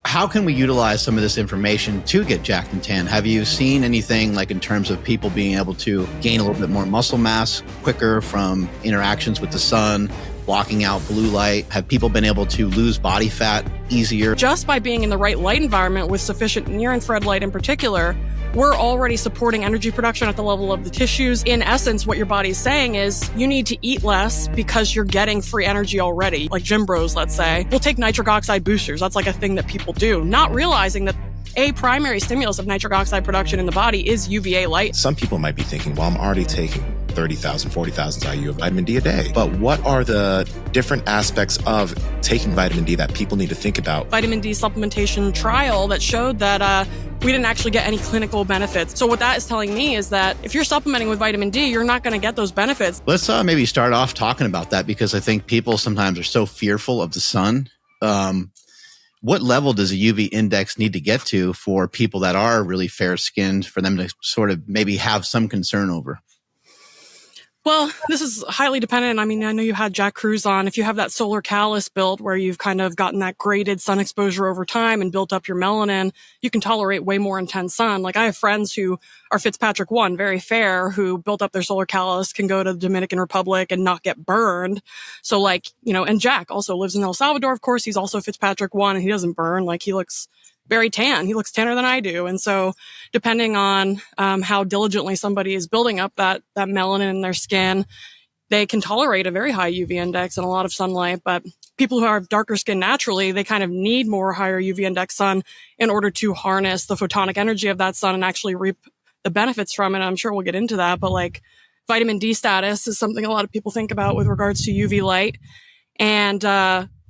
How can we utilize some of this information to get jacked and tan? Have you seen anything like in terms of people being able to gain a little bit more muscle mass quicker from interactions with the sun, blocking out blue light? Have people been able to lose body fat easier? Just by being in the right light environment with sufficient near-infrared light in particular, we're already supporting energy production at the level of the tissues. In essence, what your body's saying is you need to eat less because you're getting free energy already. Like gym bros, let's say, we'll take nitric oxide boosters. That's like a thing that people do, not realizing that a primary stimulus of nitric oxide production in the body is UVA light. Some people might be thinking, well, I'm already taking 30,000, 40,000 IU of vitamin D a day. But what are the different aspects of taking vitamin D that people need to think about? Vitamin D supplementation trial that showed that we didn't actually get any clinical benefits. So what that is telling me is that if you're supplementing with vitamin D, you're not going to get those benefits. Let's maybe start off talking about that, because I think people sometimes are so fearful of the sun. What level does a UV index need to get to for people that are really fair-skinned for them to sort of maybe have some concern over? Well, this is highly dependent. I mean, I know you had Jack Cruz on. If you have that solar callus built where you've kind of gotten that graded sun exposure over time and built up your melanin, you can tolerate way more intense sun. Like I have friends who are Fitzpatrick 1, very fair, who built up their solar callus, can go to the Dominican Republic and not get burned. So like, you know, and Jack also lives in El Salvador, of course. He's also Fitzpatrick 1 and he doesn't burn. Like he looks very tan. He looks tanner than I do. And so depending on how diligently somebody is building up that melanin in their skin, they can tolerate a very high UV index and a lot of sunlight. But people who have darker skin naturally, they kind of need more higher UV index sun in order to harness the photonic energy of that sun and actually reap the benefits from it. I'm sure we'll get into that. But like vitamin D status is something a lot of people think about with regards to UV light. And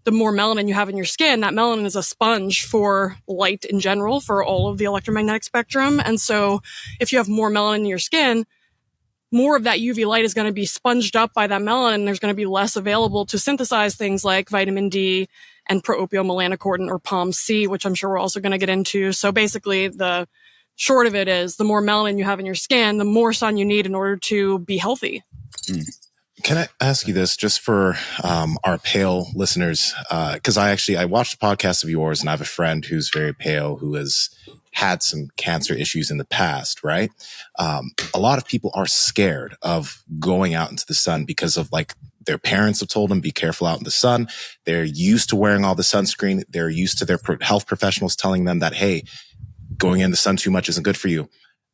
the more melanin you have in your skin, that melanin is a sponge for light in general, for all of the electromagnetic spectrum. And so if you have more melanin in your skin, more of that UV light is going to be sponged up by that melanin. There's going to be less available to synthesize things like vitamin D and proopiomelanocortin or POMC, which I'm sure we're also going to get into. So basically, the short of it is the more melanin you have in your skin, the more sun you need in order to be healthy. Can I ask you this just for our pale listeners? Because I watched a podcast of yours and I have a friend who's very pale who has had some cancer issues in the past, right? A lot of people are scared of going out into the sun because of like their parents have told them, be careful out in the sun. They're used to wearing all the sunscreen. They're used to their health professionals telling them that, hey, going in the sun too much isn't good for you.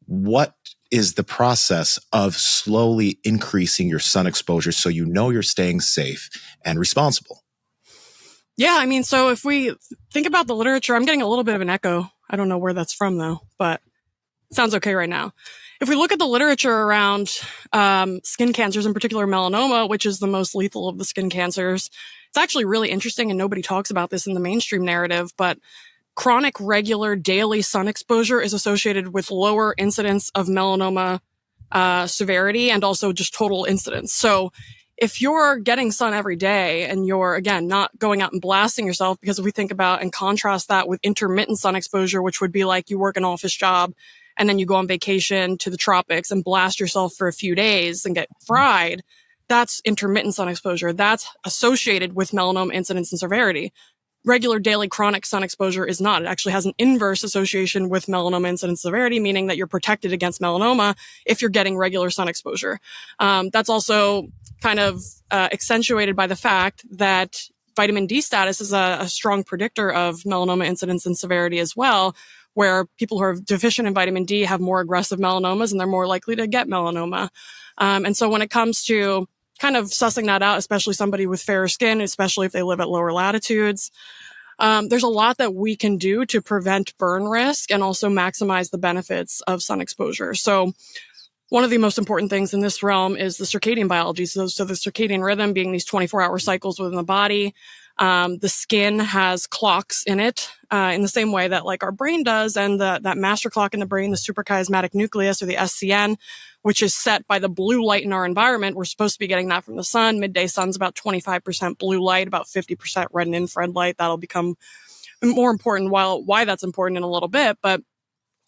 What is the process of slowly increasing your sun exposure so you know you're staying safe and responsible? Yeah, I mean, so if we think about the literature, I'm getting a little bit of an echo. I don't know where that's from, though, but it sounds okay right now. If we look at the literature around skin cancers, in particular melanoma, which is the most lethal of the skin cancers, it's actually really interesting, and nobody talks about this in the mainstream narrative, but chronic, regular, daily sun exposure is associated with lower incidence of melanoma severity and also just total incidence. So if you're getting sun every day and you're, again, not going out and blasting yourself, because if we think about and contrast that with intermittent sun exposure, which would be like you work an office job and then you go on vacation to the tropics and blast yourself for a few days and get fried, that's intermittent sun exposure. That's associated with melanoma incidence and severity. Regular daily chronic sun exposure is not. It actually has an inverse association with melanoma incidence severity, meaning that you're protected against melanoma if you're getting regular sun exposure. That's also kind of accentuated by the fact that vitamin D status is a strong predictor of melanoma incidence and severity as well, where people who are deficient in vitamin D have more aggressive melanomas and they're more likely to get melanoma. And so when it comes to kind of sussing that out, especially somebody with fairer skin, especially if they live at lower latitudes, there's a lot that we can do to prevent burn risk and also maximize the benefits of sun exposure. So one of the most important things in this realm is the circadian biology. So the circadian rhythm being these 24-hour cycles within the body. The skin has clocks in it, in the same way that like our brain does. And that master clock in the brain, the suprachiasmatic nucleus or the SCN, which is set by the blue light in our environment. We're supposed to be getting that from the sun. Midday sun's about 25% blue light, about 50% red and infrared light. That'll become more important why that's important in a little bit. But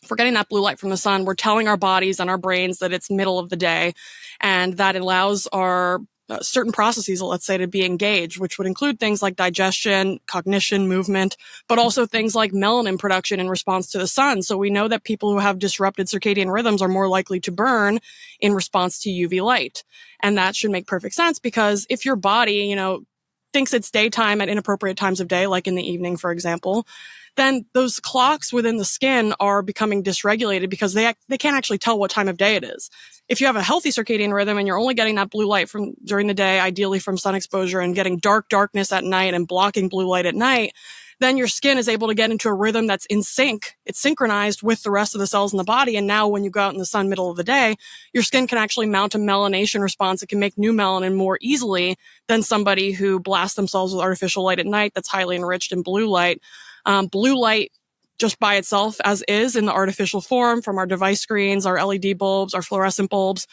if we're getting that blue light from the sun, we're telling our bodies and our brains that it's middle of the day. And that allows our certain processes, let's say, to be engaged, which would include things like digestion, cognition, movement, but also things like melanin production in response to the sun. So we know that people who have disrupted circadian rhythms are more likely to burn in response to UV light. And that should make perfect sense, because if your body, thinks it's daytime at inappropriate times of day, like in the evening, for example, then those clocks within the skin are becoming dysregulated because they can't actually tell what time of day it is. If you have a healthy circadian rhythm and you're only getting that blue light from during the day, ideally from sun exposure, and getting darkness at night and blocking blue light at night, then your skin is able to get into a rhythm that's in sync. It's synchronized with the rest of the cells in the body. And now when you go out in the sun middle of the day, your skin can actually mount a melanation response. It can make new melanin more easily than somebody who blasts themselves with artificial light at night that's highly enriched in blue light. Blue light just by itself as is in the artificial form from our device screens, our LED bulbs, our fluorescent bulbs,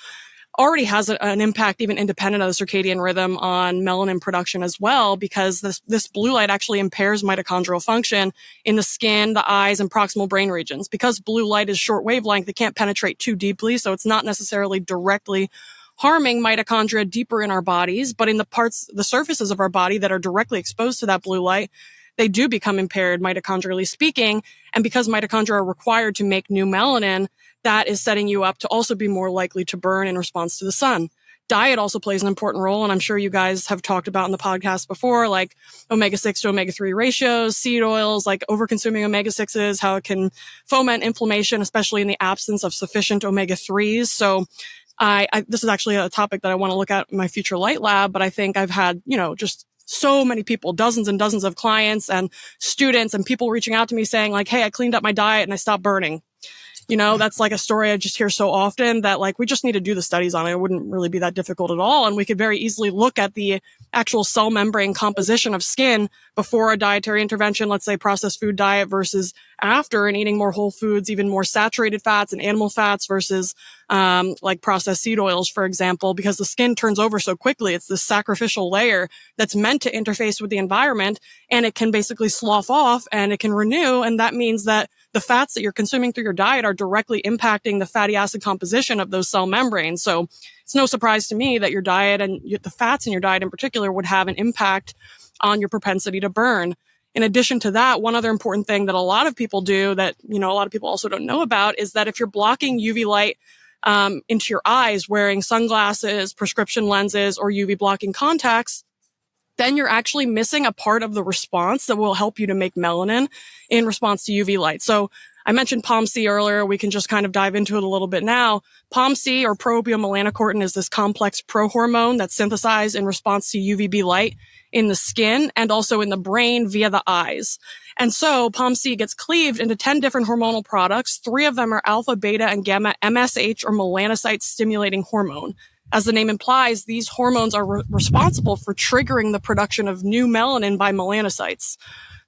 already has an impact even independent of the circadian rhythm on melanin production as well, because this blue light actually impairs mitochondrial function in the skin, the eyes, and proximal brain regions. Because blue light is short wavelength, it can't penetrate too deeply, so it's not necessarily directly harming mitochondria deeper in our bodies, but in the surfaces of our body that are directly exposed to that blue light, they do become impaired mitochondrially speaking. And because mitochondria are required to make new melanin, that is setting you up to also be more likely to burn in response to the sun. Diet also plays an important role, and I'm sure you guys have talked about in the podcast before, like omega-6 to omega-3 ratios, seed oils, like over-consuming omega-6s, how it can foment inflammation, especially in the absence of sufficient omega-3s. So this is actually a topic that I want to look at in my future light lab, but I think I've had, just so many people, dozens and dozens of clients and students and people reaching out to me saying like, hey, I cleaned up my diet and I stopped burning. That's like a story I just hear so often that like, we just need to do the studies on it. It wouldn't really be that difficult at all. And we could very easily look at the actual cell membrane composition of skin before a dietary intervention, let's say processed food diet, versus after, and eating more whole foods, even more saturated fats and animal fats versus like processed seed oils, for example, because the skin turns over so quickly. It's this sacrificial layer that's meant to interface with the environment, and it can basically slough off and it can renew. And that means that the fats that you're consuming through your diet are directly impacting the fatty acid composition of those cell membranes. So it's no surprise to me that your diet and the fats in your diet in particular would have an impact on your propensity to burn. In addition to that, one other important thing that a lot of people do that, a lot of people also don't know about is that if you're blocking UV light into your eyes, wearing sunglasses, prescription lenses, or UV blocking contacts, then you're actually missing a part of the response that will help you to make melanin in response to UV light. So I mentioned POMC earlier. We can just kind of dive into it a little bit now. POMC, or proopiomelanocortin, is this complex prohormone that's synthesized in response to UVB light in the skin and also in the brain via the eyes. And so POMC gets cleaved into 10 different hormonal products. 3 of them are alpha, beta, and gamma MSH, or melanocyte stimulating hormone. As the name implies, these hormones are responsible for triggering the production of new melanin by melanocytes.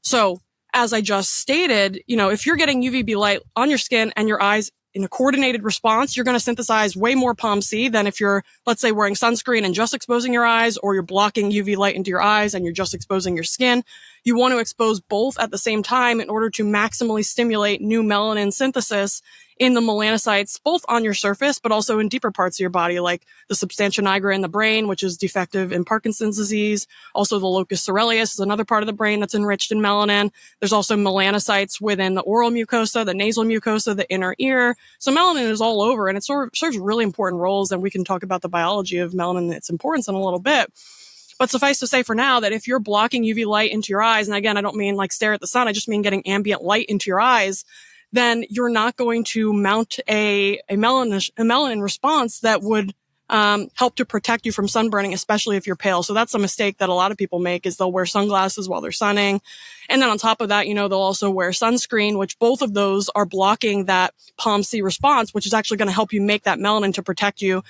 So, as I just stated, if you're getting UVB light on your skin and your eyes in a coordinated response, you're going to synthesize way more POMC than if you're, let's say, wearing sunscreen and just exposing your eyes, or you're blocking UV light into your eyes and you're just exposing your skin. You want to expose both at the same time in order to maximally stimulate new melanin synthesis in the melanocytes, both on your surface, but also in deeper parts of your body, like the substantia nigra in the brain, which is defective in Parkinson's disease. Also, the locus ceruleus is another part of the brain that's enriched in melanin. There's also melanocytes within the oral mucosa, the nasal mucosa, the inner ear. So melanin is all over, and it serves really important roles. And we can talk about the biology of melanin and its importance in a little bit. But suffice to say for now that if you're blocking UV light into your eyes, and again, I don't mean like stare at the sun, I just mean getting ambient light into your eyes, then you're not going to mount a melanin response that would help to protect you from sunburning, especially if you're pale. So that's a mistake that a lot of people make, is they'll wear sunglasses while they're sunning. And then on top of that, they'll also wear sunscreen, which both of those are blocking that POMC response, which is actually going to help you make that melanin to protect you.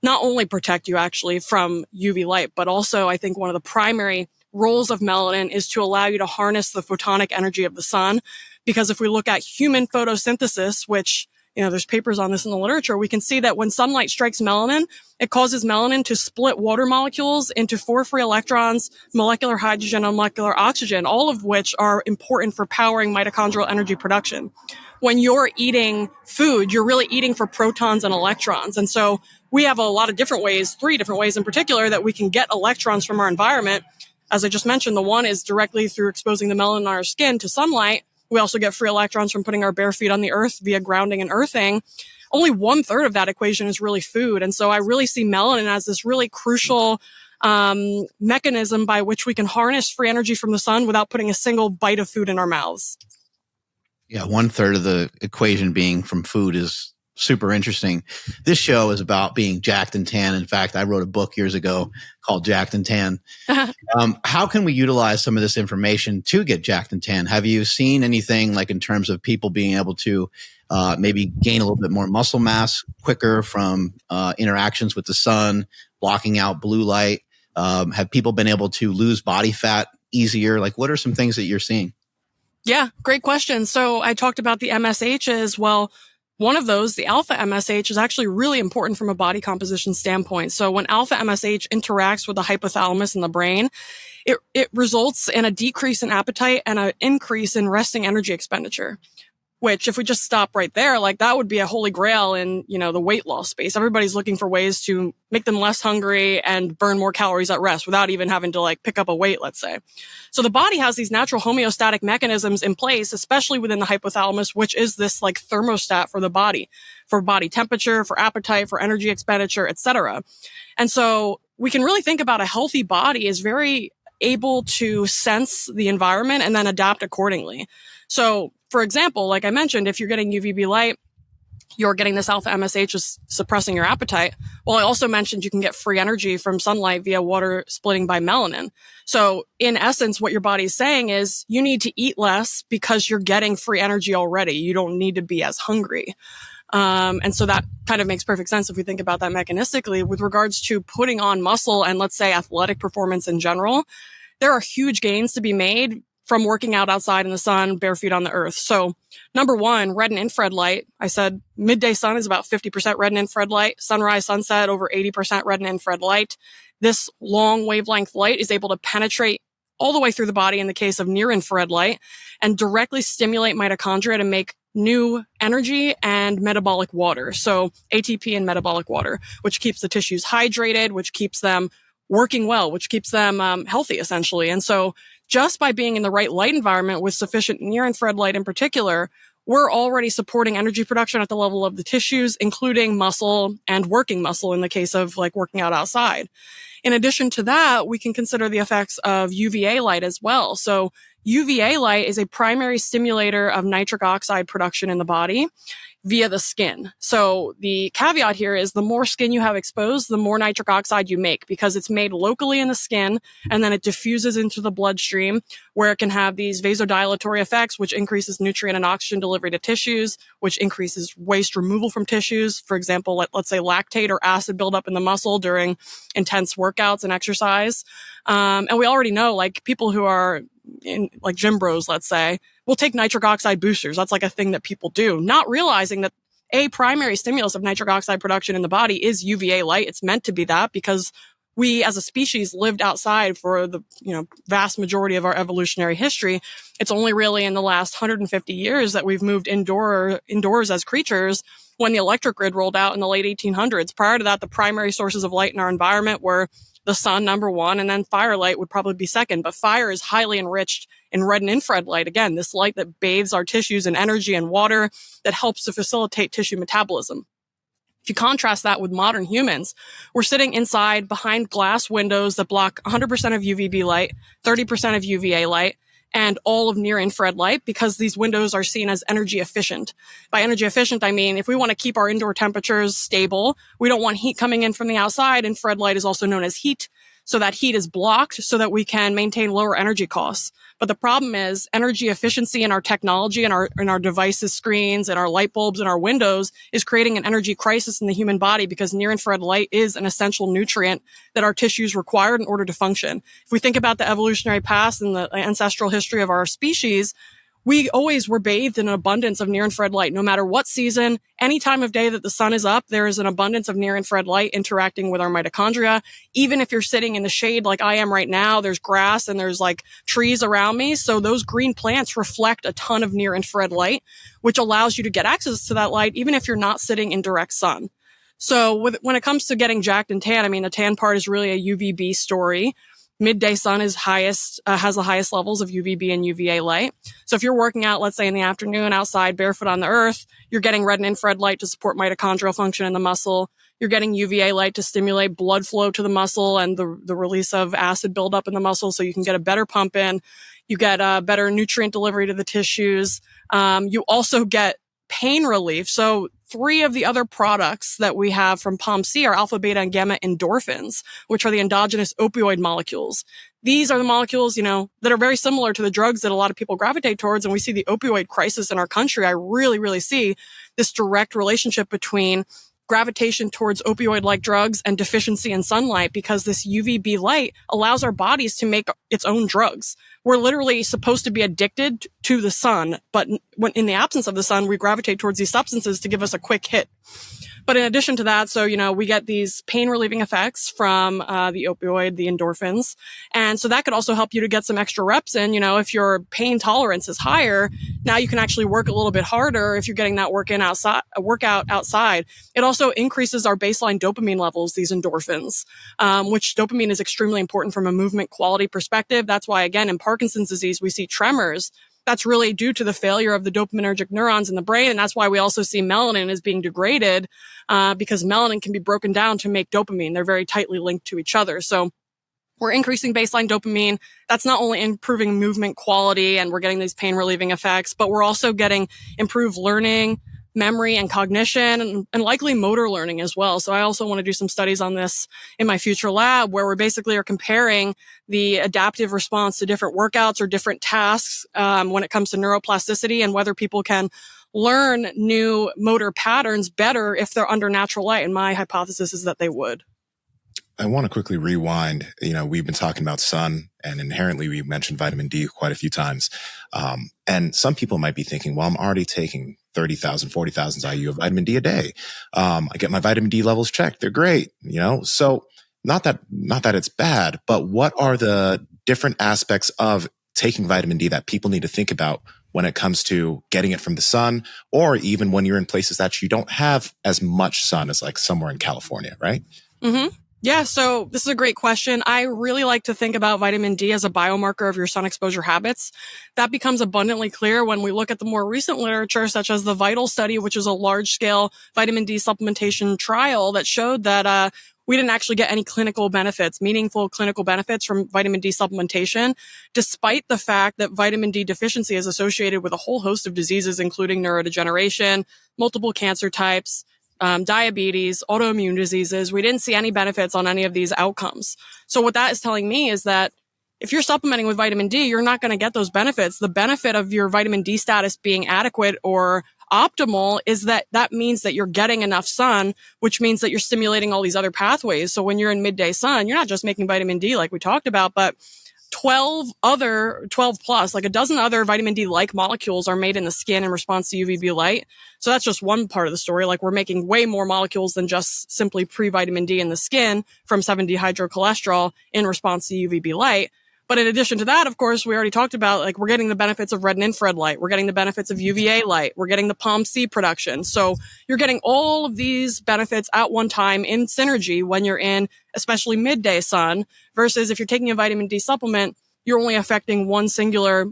Not only protect you actually from UV light, but also I think one of the primary roles of melanin is to allow you to harness the photonic energy of the sun. Because if we look at human photosynthesis, which, there's papers on this in the literature, we can see that when sunlight strikes melanin, it causes melanin to split water molecules into 4 free electrons, molecular hydrogen, and molecular oxygen, all of which are important for powering mitochondrial energy production. When you're eating food, you're really eating for protons and electrons. And so we have a lot of different ways, 3 different ways in particular, that we can get electrons from our environment. As I just mentioned, the one is directly through exposing the melanin on our skin to sunlight. We also get free electrons from putting our bare feet on the earth via grounding and earthing. Only 1/3 of that equation is really food. And so I really see melanin as this really crucial mechanism by which we can harness free energy from the sun without putting a single bite of food in our mouths. Yeah, 1/3 of the equation being from food is super interesting. This show is about being jacked and tan. In fact, I wrote a book years ago called Jacked and Tan. How can we utilize some of this information to get jacked and tan? Have you seen anything like in terms of people being able to maybe gain a little bit more muscle mass quicker from interactions with the sun, blocking out blue light? Have people been able to lose body fat easier? Like, what are some things that you're seeing? Yeah, great question. So I talked about the MSHs. Well, one of those, the alpha MSH, is actually really important from a body composition standpoint. So when alpha MSH interacts with the hypothalamus in the brain, it results in a decrease in appetite and an increase in resting energy expenditure. Which, if we just stop right there, like that would be a holy grail in, the weight loss space. Everybody's looking for ways to make them less hungry and burn more calories at rest without even having to pick up a weight, let's say. So the body has these natural homeostatic mechanisms in place, especially within the hypothalamus, which is this thermostat for the body, for body temperature, for appetite, for energy expenditure, etc. And so we can really think about a healthy body as very able to sense the environment and then adapt accordingly. So, for example, like I mentioned, if you're getting UVB light, you're getting this alpha MSH is suppressing your appetite. Well, I also mentioned you can get free energy from sunlight via water splitting by melanin. So in essence, what your body is saying is you need to eat less because you're getting free energy already. You don't need to be as hungry. And so that kind of makes perfect sense if we think about that mechanistically. With regards to putting on muscle and, let's say, athletic performance in general, there are huge gains to be made from working out outside in the sun, bare feet on the earth. So number one, red and infrared light. I said midday sun is about 50% red and infrared light. Sunrise, sunset, over 80% red and infrared light. This long wavelength light is able to penetrate all the way through the body in the case of near infrared light and directly stimulate mitochondria to make new energy and metabolic water. So ATP and metabolic water, which keeps the tissues hydrated, which keeps them working well, which keeps them healthy, essentially. And so just by being in the right light environment with sufficient near-infrared light in particular, we're already supporting energy production at the level of the tissues, including muscle and working muscle in the case of working out outside. In addition to that, we can consider the effects of UVA light as well. So UVA light is a primary stimulator of nitric oxide production in the body via the skin. So the caveat here is the more skin you have exposed, the more nitric oxide you make because it's made locally in the skin and then it diffuses into the bloodstream where it can have these vasodilatory effects, which increases nutrient and oxygen delivery to tissues, which increases waste removal from tissues. For example, let's say lactate or acid buildup in the muscle during intense workouts and exercise. And we already know people who are in gym bros, let's say, will take nitric oxide boosters. That's a thing that people do, not realizing that a primary stimulus of nitric oxide production in the body is UVA light. It's meant to be that because we as a species lived outside for the vast majority of our evolutionary history. It's only really in the last 150 years that we've moved indoors as creatures when the electric grid rolled out in the late 1800s. Prior to that, the primary sources of light in our environment were the sun, number one, and then firelight would probably be second. But fire is highly enriched in red and infrared light. Again, this light that bathes our tissues in energy and water that helps to facilitate tissue metabolism. If you contrast that with modern humans, we're sitting inside behind glass windows that block 100% of UVB light, 30% of UVA light, and all of near-infrared light because these windows are seen as energy efficient. By energy efficient, I mean if we want to keep our indoor temperatures stable, we don't want heat coming in from the outside. Infrared light is also known as heat. So that heat is blocked so that we can maintain lower energy costs. But the problem is energy efficiency in our technology and our devices, screens, and our light bulbs and our windows is creating an energy crisis in the human body because near-infrared light is an essential nutrient that our tissues require in order to function. If we think about the evolutionary past and the ancestral history of our species, we always were bathed in an abundance of near-infrared light. No matter what season, any time of day that the sun is up, there is an abundance of near-infrared light interacting with our mitochondria. Even if you're sitting in the shade like I am right now, there's grass and there's trees around me. So those green plants reflect a ton of near-infrared light, which allows you to get access to that light even if you're not sitting in direct sun. So when it comes to getting jacked and tan, I mean, the tan part is really a UVB story. Midday sun is has the highest levels of UVB and UVA light. So if you're working out, let's say in the afternoon outside barefoot on the earth, you're getting red and infrared light to support mitochondrial function in the muscle. You're getting UVA light to stimulate blood flow to the muscle and the release of acid buildup in the muscle so you can get a better pump in. You get a better nutrient delivery to the tissues. You also get pain relief. So 3 of the other products that we have from POMC are alpha, beta, and gamma endorphins, which are the endogenous opioid molecules. These are the molecules, that are very similar to the drugs that a lot of people gravitate towards. And we see the opioid crisis in our country. I really, really see this direct relationship between gravitation towards opioid-like drugs and deficiency in sunlight, because this UVB light allows our bodies to make its own drugs. We're literally supposed to be addicted to the sun, but when in the absence of the sun, we gravitate towards these substances to give us a quick hit. But in addition to that, so, we get these pain relieving effects from the opioid, the endorphins. And so that could also help you to get some extra reps in. If your pain tolerance is higher, now you can actually work a little bit harder if you're getting that workout outside. It also increases our baseline dopamine levels, these endorphins, which dopamine is extremely important from a movement quality perspective. That's why, again, in Parkinson's disease, we see tremors. That's really due to the failure of the dopaminergic neurons in the brain. And that's why we also see melanin as being degraded, because melanin can be broken down to make dopamine. They're very tightly linked to each other. So we're increasing baseline dopamine. That's not only improving movement quality and we're getting these pain relieving effects, but we're also getting improved learning, memory, and cognition, and likely motor learning as well. So I also want to do some studies on this in my future lab, where we basically are comparing the adaptive response to different workouts or different tasks when it comes to neuroplasticity, and whether people can learn new motor patterns better if they're under natural light. And my hypothesis is that they would. I want to quickly rewind. We've been talking about sun, and inherently we mentioned vitamin D quite a few times. And some people might be thinking, well, I'm already taking 30,000, 40,000 IU of vitamin D a day. I get my vitamin D levels checked. They're great. So not that it's bad, but what are the different aspects of taking vitamin D that people need to think about when it comes to getting it from the sun, or even when you're in places that you don't have as much sun as like somewhere in California, right? Mm-hmm. Yeah, so this is a great question. I really like to think about vitamin D as a biomarker of your sun exposure habits. That becomes abundantly clear when we look at the more recent literature, such as the VITAL study, which is a large-scale vitamin D supplementation trial that showed that we didn't actually get any meaningful clinical benefits from vitamin D supplementation, despite the fact that vitamin D deficiency is associated with a whole host of diseases, including neurodegeneration, multiple cancer types, diabetes, autoimmune diseases. We didn't see any benefits on any of these outcomes. So what that is telling me is that if you're supplementing with vitamin D, you're not going to get those benefits. The benefit of your vitamin D status being adequate or optimal is that means that you're getting enough sun, which means that you're stimulating all these other pathways. So when you're in midday sun, you're not just making vitamin D like we talked about, but 12 plus, like a dozen other vitamin D-like molecules are made in the skin in response to UVB light. So that's just one part of the story. Like, we're making way more molecules than just simply pre-vitamin D in the skin from 7-dehydrocholesterol in response to UVB light. But in addition to that, of course, we already talked about, like, we're getting the benefits of red and infrared light. We're getting the benefits of UVA light. We're getting the POMC production. So you're getting all of these benefits at one time in synergy when you're in especially midday sun, versus if you're taking a vitamin D supplement, you're only affecting one singular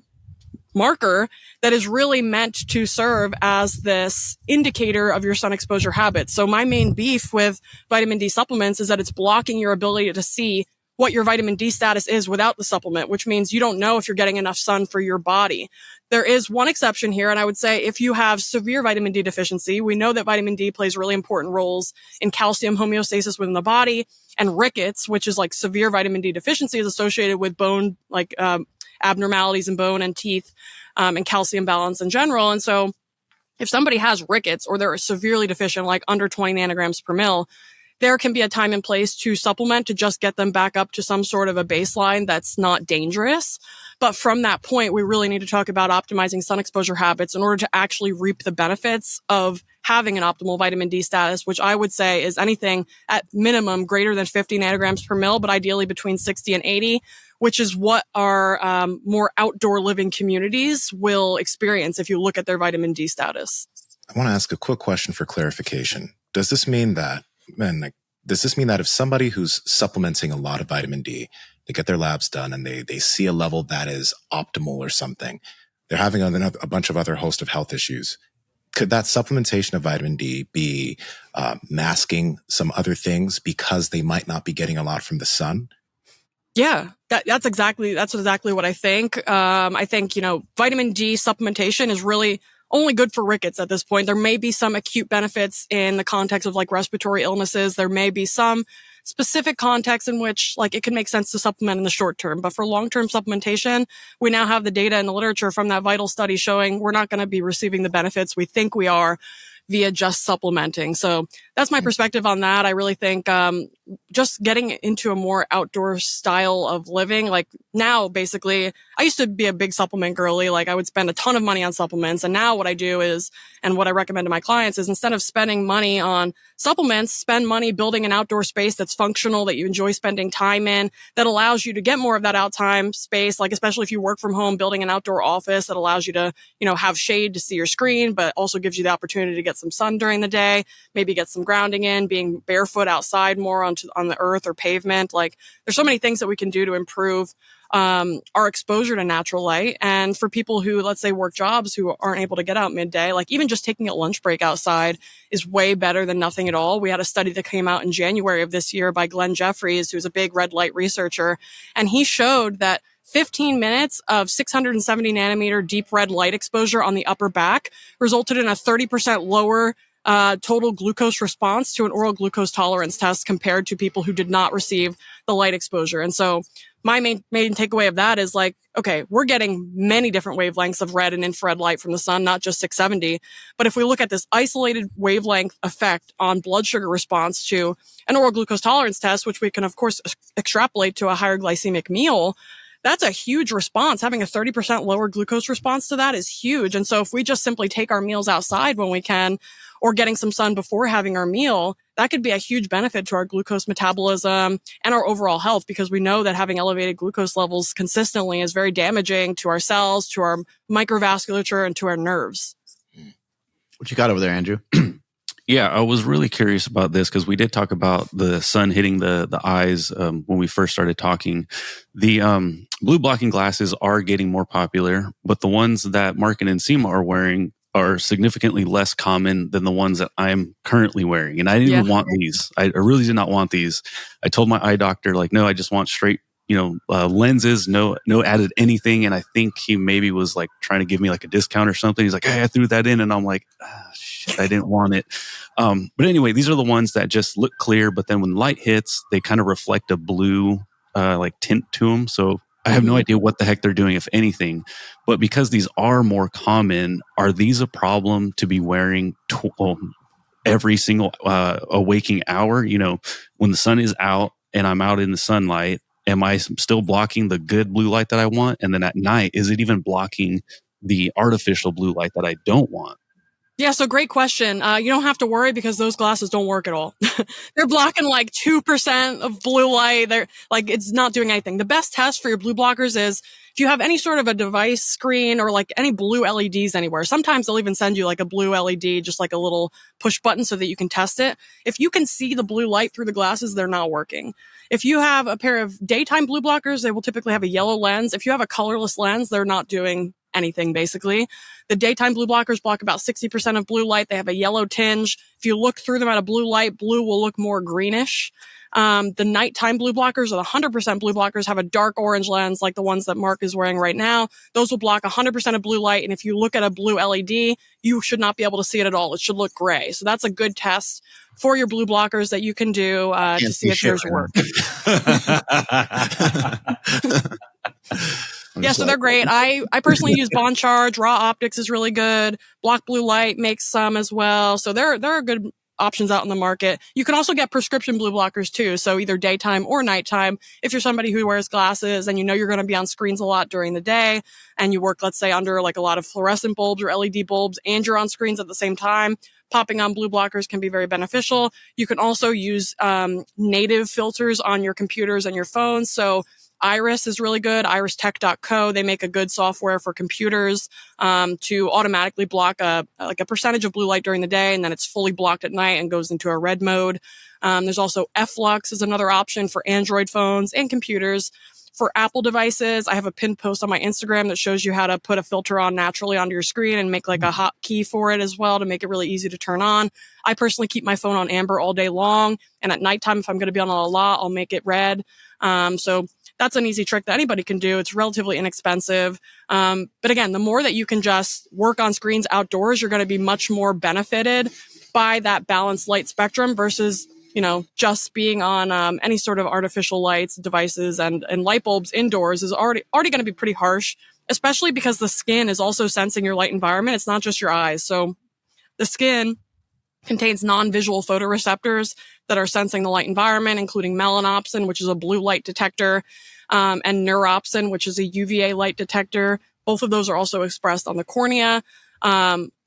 marker that is really meant to serve as this indicator of your sun exposure habits. So my main beef with vitamin D supplements is that it's blocking your ability to see what your vitamin D status is without the supplement, which means you don't know if you're getting enough sun for your body. There is one exception here, and I would say if you have severe vitamin D deficiency, we know that vitamin D plays really important roles in calcium homeostasis within the body, and rickets, which is like severe vitamin D deficiency, is associated with bone, abnormalities in bone and teeth, and calcium balance in general. And so if somebody has rickets or they're severely deficient, like under 20 nanograms per mil, there can be a time and place to supplement to just get them back up to some sort of a baseline that's not dangerous. But from that point, we really need to talk about optimizing sun exposure habits in order to actually reap the benefits of having an optimal vitamin D status, which I would say is anything at minimum greater than 50 nanograms per mil, but ideally between 60 and 80, which is what our more outdoor living communities will experience if you look at their vitamin D status. I want to ask a quick question for clarification. Does this mean that man, like, does this mean that if somebody who's supplementing a lot of vitamin D, they get their labs done and they see a level that is optimal or something, they're having a bunch of other host of health issues, could that supplementation of vitamin D be masking some other things because they might not be getting a lot from the sun? Yeah, that's exactly what I think. I think, vitamin D supplementation is really only good for rickets at this point. There may be some acute benefits in the context of like respiratory illnesses. There may be some specific context in which like it can make sense to supplement in the short term. But for long-term supplementation, we now have the data in the literature from that vital study showing we're not going to be receiving the benefits we think we are via just supplementing. So that's my perspective on that. I really think just getting into a more outdoor style of living, like now basically, I used to be a big supplement girly. Like I would spend a ton of money on supplements. And now what I do is, and what I recommend to my clients is instead of spending money on supplements, spend money building an outdoor space that's functional, that you enjoy spending time in, that allows you to get more of that out time space. Like especially if you work from home, building an outdoor office that allows you to, have shade to see your screen, but also gives you the opportunity to get some sun during the day, maybe get some grounding in, being barefoot outside more on the earth or pavement. Like there's so many things that we can do to improve our exposure to natural light. And for people who, let's say, work jobs who aren't able to get out midday, like even just taking a lunch break outside is way better than nothing at all. We had a study that came out in January of this year by Glenn Jeffries, who's a big red light researcher. And he showed that 15 minutes of 670 nanometer deep red light exposure on the upper back resulted in a 30% lower total glucose response to an oral glucose tolerance test compared to people who did not receive the light exposure. And so my main takeaway of that is like, okay, we're getting many different wavelengths of red and infrared light from the sun, not just 670. But if we look at this isolated wavelength effect on blood sugar response to an oral glucose tolerance test, which we can, of course, extrapolate to a higher glycemic meal, that's a huge response. Having a 30% lower glucose response to that is huge. And so if we just simply take our meals outside when we can, or getting some sun before having our meal, that could be a huge benefit to our glucose metabolism and our overall health, because we know that having elevated glucose levels consistently is very damaging to our cells, to our microvasculature, and to our nerves. What you got over there, Andrew? Yeah, I was really curious about this because we did talk about the sun hitting the eyes when we first started talking. The blue blocking glasses are getting more popular, but the ones that Mark and Nsima are wearing are significantly less common than the ones that I'm currently wearing. And I didn't even want these. I really did not want these. I told my eye doctor, like, no, I just want straight, lenses, no added anything. And I think he maybe was like trying to give me like a discount or something. He's like, hey, I threw that in. And I'm like, shit, I didn't want it. But anyway, these are the ones that just look clear, but then when light hits, they kind of reflect a blue, like tint to them. So I have no idea what the heck they're doing, if anything. But because these are more common, are these a problem to be wearing every single waking hour? When the sun is out and I'm out in the sunlight, am I still blocking the good blue light that I want? And then at night, is it even blocking the artificial blue light that I don't want? Yeah, so great question. You don't have to worry because those glasses don't work at all. They're blocking like 2% of blue light. They're like, it's not doing anything. The best test for your blue blockers is if you have any sort of a device screen or like any blue LEDs anywhere. Sometimes they'll even send you like a blue LED, just like a little push button so that you can test it. If you can see the blue light through the glasses, they're not working. If you have a pair of daytime blue blockers, they will typically have a yellow lens. If you have a colorless lens, they're not doing anything, basically. The daytime blue blockers block about 60% of blue light. They have a yellow tinge. If you look through them at a blue light, blue will look more greenish. The nighttime blue blockers, or the 100% blue blockers, have a dark orange lens like the ones that Mark is wearing right now. Those will block 100% of blue light. And if you look at a blue LED, you should not be able to see it at all. It should look gray. So that's a good test for your blue blockers that you can do to see if yours work. Yeah, so they're great. I personally use Bond Charge. Raw Optics is really good. Block Blue Light makes some as well. So there are good options out in the market. You can also get prescription blue blockers too. So either daytime or nighttime. If you're somebody who wears glasses and you're going to be on screens a lot during the day and you work, let's say, under like a lot of fluorescent bulbs or LED bulbs and you're on screens at the same time, popping on blue blockers can be very beneficial. You can also use native filters on your computers and your phones. So Iris is really good. iristech.co. They make a good software for computers to automatically block a percentage of blue light during the day, and then it's fully blocked at night and goes into a red mode. There's also Flux is another option for Android phones and computers. For Apple devices, I have a pinned post on my Instagram that shows you how to put a filter on naturally onto your screen and make like a hotkey for it as well to make it really easy to turn on. I personally keep my phone on amber all day long. And at nighttime, if I'm going to be on a lot, I'll make it red. So that's an easy trick that anybody can do. It's relatively inexpensive. But again, the more that you can just work on screens outdoors, you're going to be much more benefited by that balanced light spectrum versus just being on any sort of artificial lights, devices, and light bulbs indoors is already going to be pretty harsh, especially because the skin is also sensing your light environment. It's not just your eyes. So the skin contains non-visual photoreceptors that are sensing the light environment, including melanopsin, which is a blue light detector, and neuropsin, which is a UVA light detector. Both of those are also expressed on the cornea.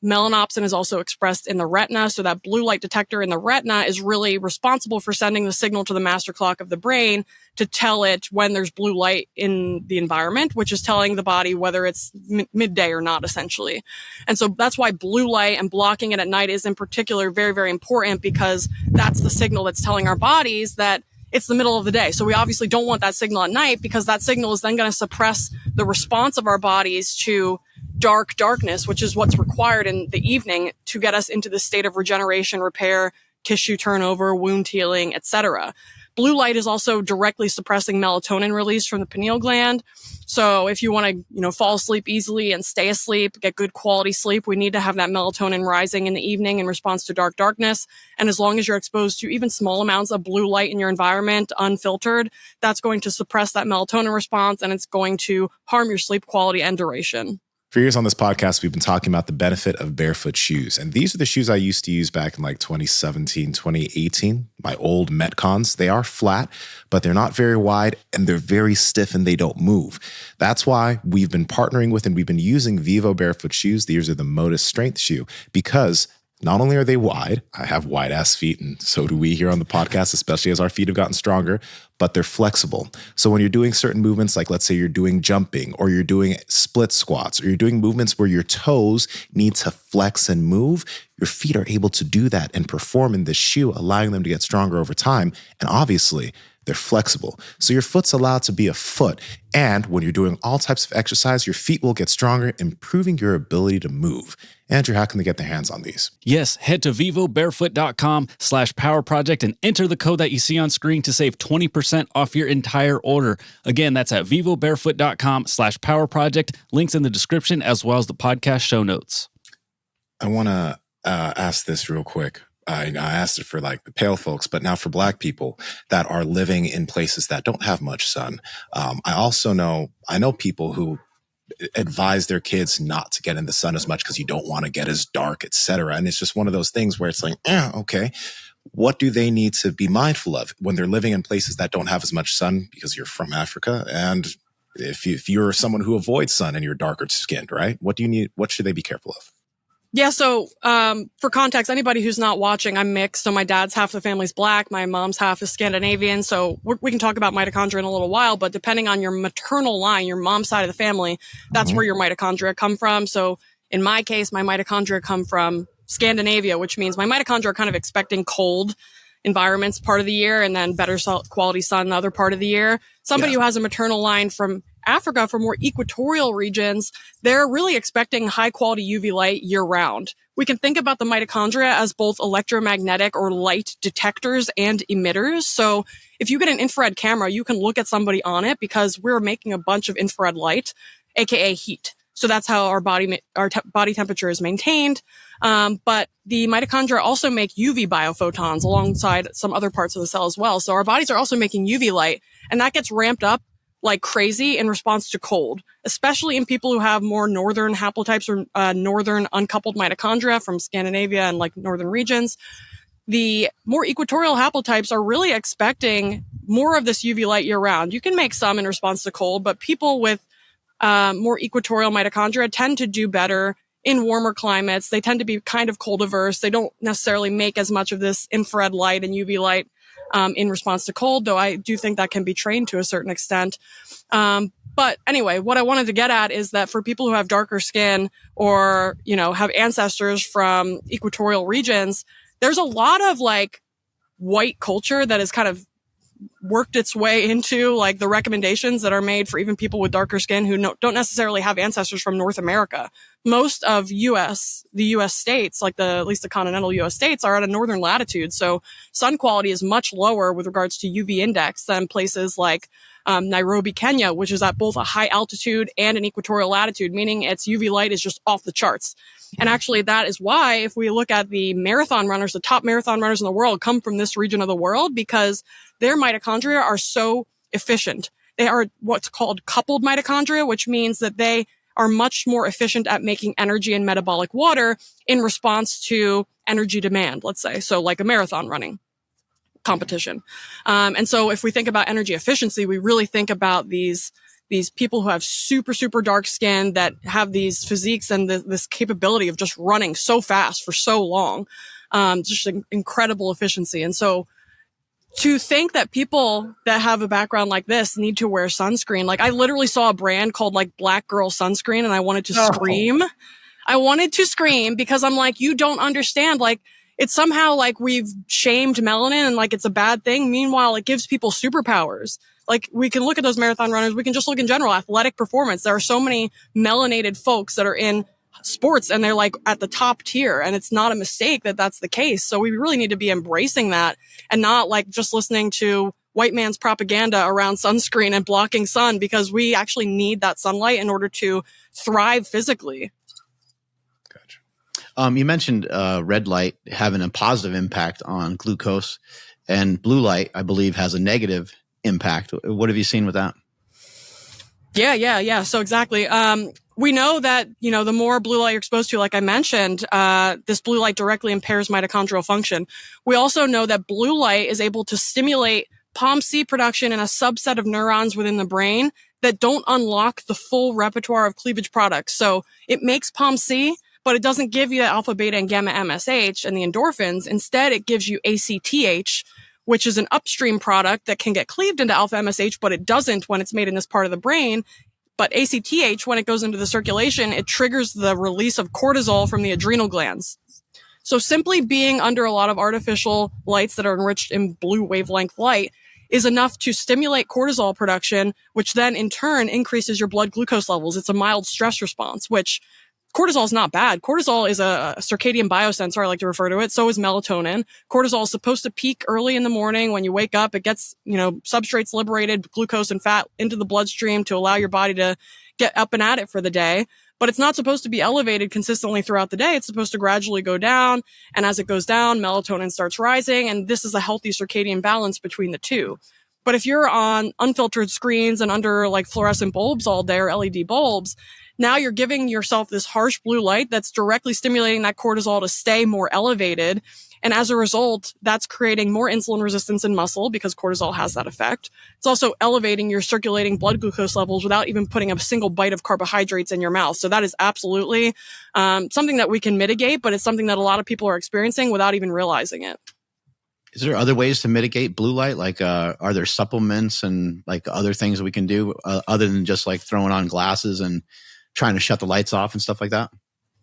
Melanopsin is also expressed in the retina. So that blue light detector in the retina is really responsible for sending the signal to the master clock of the brain to tell it when there's blue light in the environment, which is telling the body whether it's midday or not, essentially. And so that's why blue light and blocking it at night is in particular very, very important, because that's the signal that's telling our bodies that it's the middle of the day. So we obviously don't want that signal at night, because that signal is then going to suppress the response of our bodies to darkness, which is what's required in the evening to get us into the state of regeneration, repair, tissue turnover, wound healing, etc. Blue light is also directly suppressing melatonin release from the pineal gland. So if you want to, fall asleep easily and stay asleep, get good quality sleep, we need to have that melatonin rising in the evening in response to darkness. And as long as you're exposed to even small amounts of blue light in your environment, unfiltered, that's going to suppress that melatonin response, and it's going to harm your sleep quality and duration. For years on this podcast, we've been talking about the benefit of barefoot shoes. And these are the shoes I used to use back in like 2017, 2018. My old Metcons. They are flat, but they're not very wide, and they're very stiff and they don't move. That's why we've been partnering with and we've been using Vivo barefoot shoes. These are the Modus Strength shoe, because not only are they wide, I have wide ass feet, and so do we here on the podcast, especially as our feet have gotten stronger, but they're flexible. So when you're doing certain movements, like let's say you're doing jumping, or you're doing split squats, or you're doing movements where your toes need to flex and move, your feet are able to do that and perform in this shoe, allowing them to get stronger over time. And obviously, they're flexible. So your foot's allowed to be a foot. And when you're doing all types of exercise, your feet will get stronger, improving your ability to move. Andrew, how can they get their hands on these? Yes, head to vivobarefoot.com/powerproject and enter the code that you see on screen to save 20% off your entire order. Again, that's at vivobarefoot.com/powerproject. Links in the description as well as the podcast show notes. I want to ask this real quick. I asked it for like the pale folks, but now for Black people that are living in places that don't have much sun. I know people who advise their kids not to get in the sun as much because you don't want to get as dark, etc. And it's just one of those things where it's like, okay, what do they need to be mindful of when they're living in places that don't have as much sun because you're from Africa? And if you're someone who avoids sun and you're darker skinned, right? What should they be careful of? Yeah, so for context, anybody who's not watching, I'm mixed. So my dad's half the family's Black, my mom's half is Scandinavian. So we can talk about mitochondria in a little while, but depending on your maternal line, your mom's side of the family, that's where your mitochondria come from. So in my case, my mitochondria come from Scandinavia, which means my mitochondria are kind of expecting cold environments part of the year and then better quality sun the other part of the year. Somebody who has a maternal line from Africa, for more equatorial regions, they're really expecting high quality UV light year round. We can think about the mitochondria as both electromagnetic or light detectors and emitters. So if you get an infrared camera, you can look at somebody on it because we're making a bunch of infrared light, aka heat. So that's how our body temperature is maintained. But the mitochondria also make UV biophotons alongside some other parts of the cell as well. So our bodies are also making UV light, and that gets ramped up like crazy in response to cold, especially in people who have more northern haplotypes or northern uncoupled mitochondria from Scandinavia and like northern regions. The more equatorial haplotypes are really expecting more of this UV light year round. You can make some in response to cold, but people with more equatorial mitochondria tend to do better in warmer climates. They tend to be kind of cold averse. They don't necessarily make as much of this infrared light and UV light in response to cold, though I do think that can be trained to a certain extent. But anyway, what I wanted to get at is that for people who have darker skin or, have ancestors from equatorial regions, there's a lot of like white culture that has kind of worked its way into like the recommendations that are made for even people with darker skin who don't necessarily have ancestors from North America. Most of the U.S. states, like at least the continental U.S. states, are at a northern latitude. So sun quality is much lower with regards to UV index than places like Nairobi, Kenya, which is at both a high altitude and an equatorial latitude, meaning its UV light is just off the charts. And actually, that is why if we look at the marathon runners, the top marathon runners in the world come from this region of the world because their mitochondria are so efficient. They are what's called coupled mitochondria, which means that they are much more efficient at making energy and metabolic water in response to energy demand, let's say. So like a marathon running competition. And so if we think about energy efficiency, we really think about these people who have super, super dark skin that have these physiques and this capability of just running so fast for so long. Just an incredible efficiency. And so to think that people that have a background like this need to wear sunscreen, like I literally saw a brand called like Black Girl Sunscreen and I wanted to scream. I wanted to scream because I'm like, you don't understand. Like it's somehow like we've shamed melanin and like it's a bad thing. Meanwhile, it gives people superpowers. Like we can look at those marathon runners. We can just look in general, athletic performance. There are so many melanated folks that are in sports and they're like at the top tier. And it's not a mistake that that's the case. So we really need to be embracing that and not like just listening to white man's propaganda around sunscreen and blocking sun, because we actually need that sunlight in order to thrive physically. Gotcha. You mentioned red light having a positive impact on glucose, and blue light, I believe, has a negative impact. What have you seen with that? Yeah. So exactly. We know that, the more blue light you're exposed to, like I mentioned, this blue light directly impairs mitochondrial function. We also know that blue light is able to stimulate POMC production in a subset of neurons within the brain that don't unlock the full repertoire of cleavage products. So it makes POMC, but it doesn't give you the alpha, beta, and gamma MSH and the endorphins. Instead, it gives you ACTH, which is an upstream product that can get cleaved into alpha MSH, but it doesn't when it's made in this part of the brain. But ACTH, when it goes into the circulation, it triggers the release of cortisol from the adrenal glands. So simply being under a lot of artificial lights that are enriched in blue wavelength light is enough to stimulate cortisol production, which then in turn increases your blood glucose levels. It's a mild stress response, which cortisol is not bad. Cortisol is a circadian biosensor, I like to refer to it. So is melatonin. Cortisol is supposed to peak early in the morning. When you wake up, it gets, substrates liberated, glucose and fat into the bloodstream to allow your body to get up and at it for the day. But it's not supposed to be elevated consistently throughout the day. It's supposed to gradually go down. And as it goes down, melatonin starts rising. And this is a healthy circadian balance between the two. But if you're on unfiltered screens and under like fluorescent bulbs all day or LED bulbs, now you're giving yourself this harsh blue light that's directly stimulating that cortisol to stay more elevated. And as a result, that's creating more insulin resistance in muscle because cortisol has that effect. It's also elevating your circulating blood glucose levels without even putting a single bite of carbohydrates in your mouth. So that is absolutely something that we can mitigate, but it's something that a lot of people are experiencing without even realizing it. Is there other ways to mitigate blue light? Like, are there supplements and like other things that we can do other than just like throwing on glasses and trying to shut the lights off and stuff like that?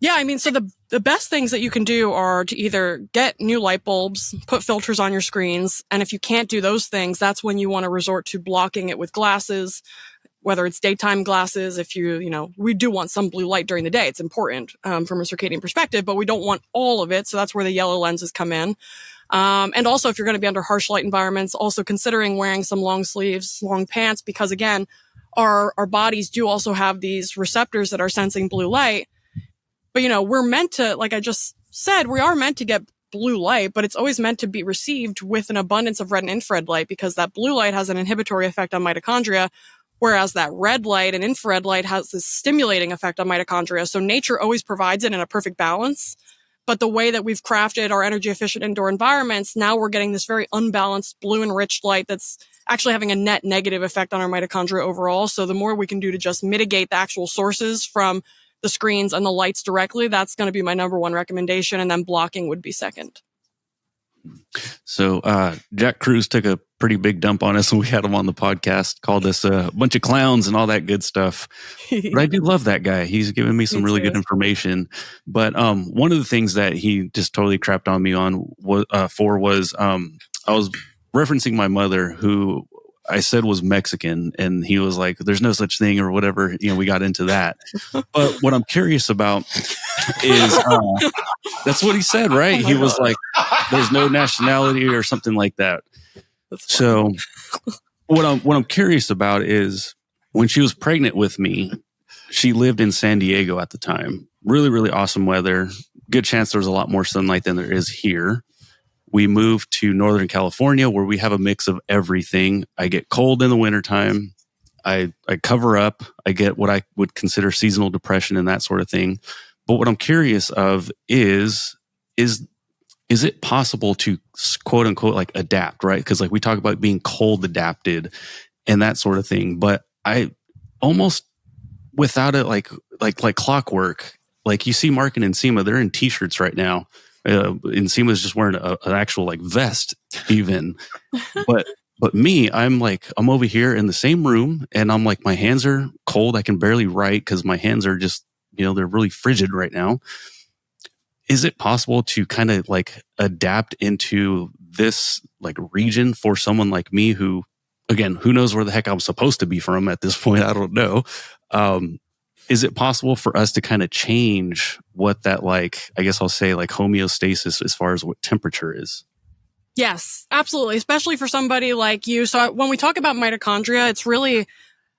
Yeah, I mean, so the best things that you can do are to either get new light bulbs, put filters on your screens, and if you can't do those things, that's when you want to resort to blocking it with glasses, whether it's daytime glasses. If we do want some blue light during the day. It's important from a circadian perspective, but we don't want all of it. So that's where the yellow lenses come in. And also, if you're going to be under harsh light environments, also considering wearing some long sleeves, long pants, because again, our bodies do also have these receptors that are sensing blue light. But, we're meant to, like I just said, we are meant to get blue light, but it's always meant to be received with an abundance of red and infrared light because that blue light has an inhibitory effect on mitochondria, whereas that red light and infrared light has this stimulating effect on mitochondria. So nature always provides it in a perfect balance. But the way that we've crafted our energy efficient indoor environments, now we're getting this very unbalanced blue enriched light that's actually having a net negative effect on our mitochondria overall. So the more we can do to just mitigate the actual sources from the screens and the lights directly, that's going to be my number one recommendation. And then blocking would be second. So Jack Cruz took a pretty big dump on us when we had him on the podcast, called us a bunch of clowns and all that good stuff. But I do love that guy. He's given me some really good information. But one of the things that he just totally crapped on me on was I was referencing my mother, who I said was Mexican, and he was like, "There's no such thing," or whatever. We got into that. But what I'm curious about is that's what he said, right? He was like, "There's no nationality," or something like that. So what I'm curious about is, when she was pregnant with me, she lived in San Diego at the time. Really, really awesome weather. Good chance there was a lot more sunlight than there is here. We moved to Northern California, where we have a mix of everything. I get cold in the wintertime. I cover up. I get what I would consider seasonal depression and that sort of thing. But what I'm curious of is it possible to, quote unquote, like adapt, right? Because like we talk about being cold adapted and that sort of thing. But I almost, without it, like clockwork, like you see Mark and Nsima, they're in t-shirts right now. Nsima is just wearing an actual like vest even. But me, I'm over here in the same room, and I'm like, my hands are cold. I can barely write because my hands are just, they're really frigid right now. Is it possible to kind of like adapt into this like region for someone like me who, again, who knows where the heck I'm supposed to be from at this point? I don't know. Is it possible for us to kind of change what that, like, I guess I'll say like homeostasis as far as what temperature is? Yes, absolutely. Especially for somebody like you. So when we talk about mitochondria, it's really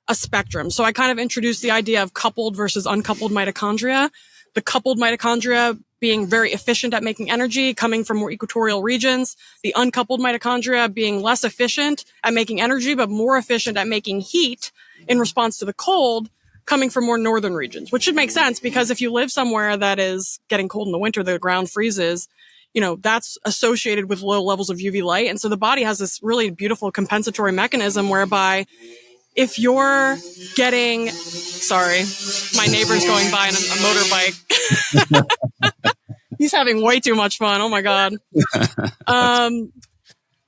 a spectrum. So I kind of introduced the idea of coupled versus uncoupled mitochondria. The coupled mitochondria being very efficient at making energy, coming from more equatorial regions. The uncoupled mitochondria being less efficient at making energy, but more efficient at making heat in response to the cold, coming from more northern regions, which should make sense because if you live somewhere that is getting cold in the winter, the ground freezes, that's associated with low levels of UV light. And so the body has this really beautiful compensatory mechanism whereby if you're getting, sorry, my neighbor's going by on a motorbike. He's having way too much fun. Oh my God.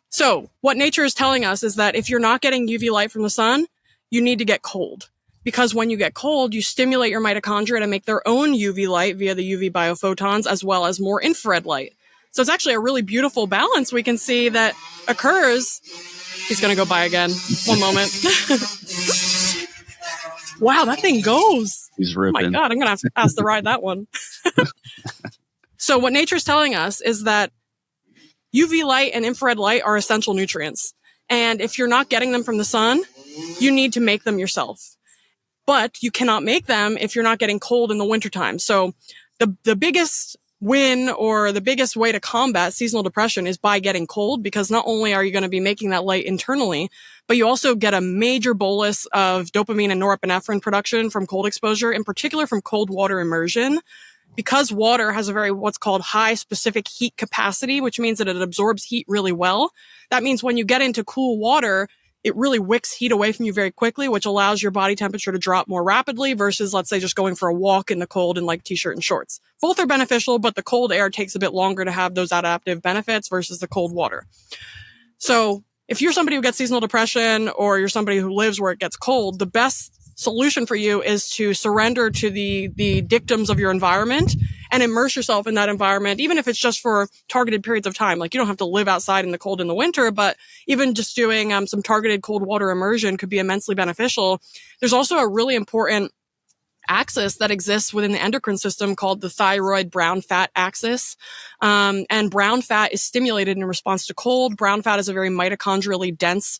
So what nature is telling us is that if you're not getting UV light from the sun, you need to get cold. Because when you get cold, you stimulate your mitochondria to make their own UV light via the UV biophotons, as well as more infrared light. So it's actually a really beautiful balance we can see that occurs. He's going to go by again. One moment. Wow, that thing goes. He's ripping. Oh my God, I'm going to have to ask to ride that one. So what nature's telling us is that UV light and infrared light are essential nutrients. And if you're not getting them from the sun, you need to make them yourself. But you cannot make them if you're not getting cold in the wintertime. So the biggest win or the biggest way to combat seasonal depression is by getting cold, because not only are you going to be making that light internally, but you also get a major bolus of dopamine and norepinephrine production from cold exposure, in particular from cold water immersion. Because water has a very what's called high specific heat capacity, which means that it absorbs heat really well. That means when you get into cool water, it really wicks heat away from you very quickly, which allows your body temperature to drop more rapidly versus, let's say, just going for a walk in the cold in like t-shirt and shorts. Both are beneficial, but the cold air takes a bit longer to have those adaptive benefits versus the cold water. So if you're somebody who gets seasonal depression or you're somebody who lives where it gets cold, the best solution for you is to surrender to the dictums of your environment and immerse yourself in that environment, even if it's just for targeted periods of time. Like, you don't have to live outside in the cold in the winter, but even just doing some targeted cold water immersion could be immensely beneficial. There's also a really important axis that exists within the endocrine system called the thyroid brown fat axis. And brown fat is stimulated in response to cold. Brown fat is a very mitochondrially dense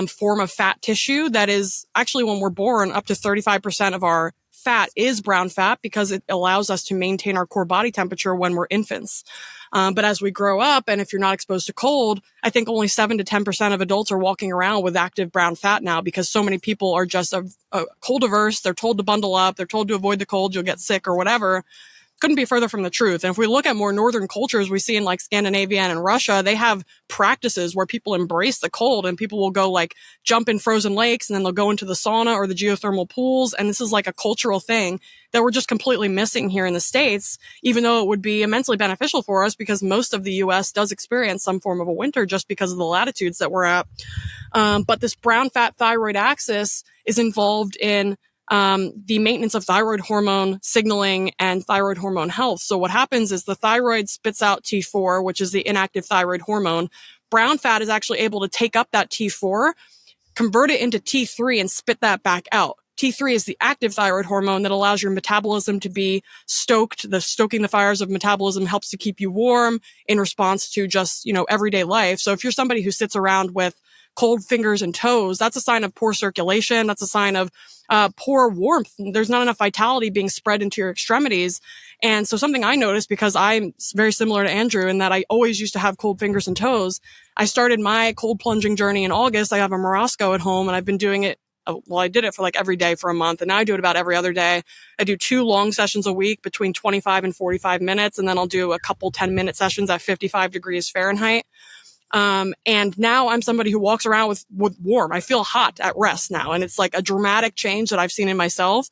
form of fat tissue that is actually, when we're born, up to 35% of our fat is brown fat because it allows us to maintain our core body temperature when we're infants. But as we grow up, and if you're not exposed to cold, I think only 7 to 10% of adults are walking around with active brown fat now, because so many people are just cold averse. They're told to bundle up. They're told to avoid the cold. You'll get sick or whatever. couldn't be further from the truth. And if we look at more northern cultures, we see in like Scandinavia and Russia, they have practices where people embrace the cold, and people will go like jump in frozen lakes, and then they'll go into the sauna or the geothermal pools. And this is like a cultural thing that we're just completely missing here in the States, even though it would be immensely beneficial for us because most of the US does experience some form of a winter just because of the latitudes that we're at. But this brown fat thyroid axis is involved in the maintenance of thyroid hormone signaling and thyroid hormone health. So what happens is the thyroid spits out T4, which is the inactive thyroid hormone. Brown fat is actually able to take up that T4, convert it into T3 and spit that back out. T3 is the active thyroid hormone that allows your metabolism to be stoked. The stoking the fires of metabolism helps to keep you warm in response to just, everyday life. So if you're somebody who sits around with cold fingers and toes, that's a sign of poor circulation. That's a sign of poor warmth. There's not enough vitality being spread into your extremities. And so something I noticed, because I'm very similar to Andrew in that I always used to have cold fingers and toes, I started my cold plunging journey in August. I have a Morosco at home, and I've been doing it. Well, I did it for like every day for a month, and now I do it about every other day. I do 2 long sessions a week between 25 and 45 minutes, and then I'll do a couple 10-minute sessions at 55 degrees Fahrenheit. And now I'm somebody who walks around with warm. I feel hot at rest now. And it's like a dramatic change that I've seen in myself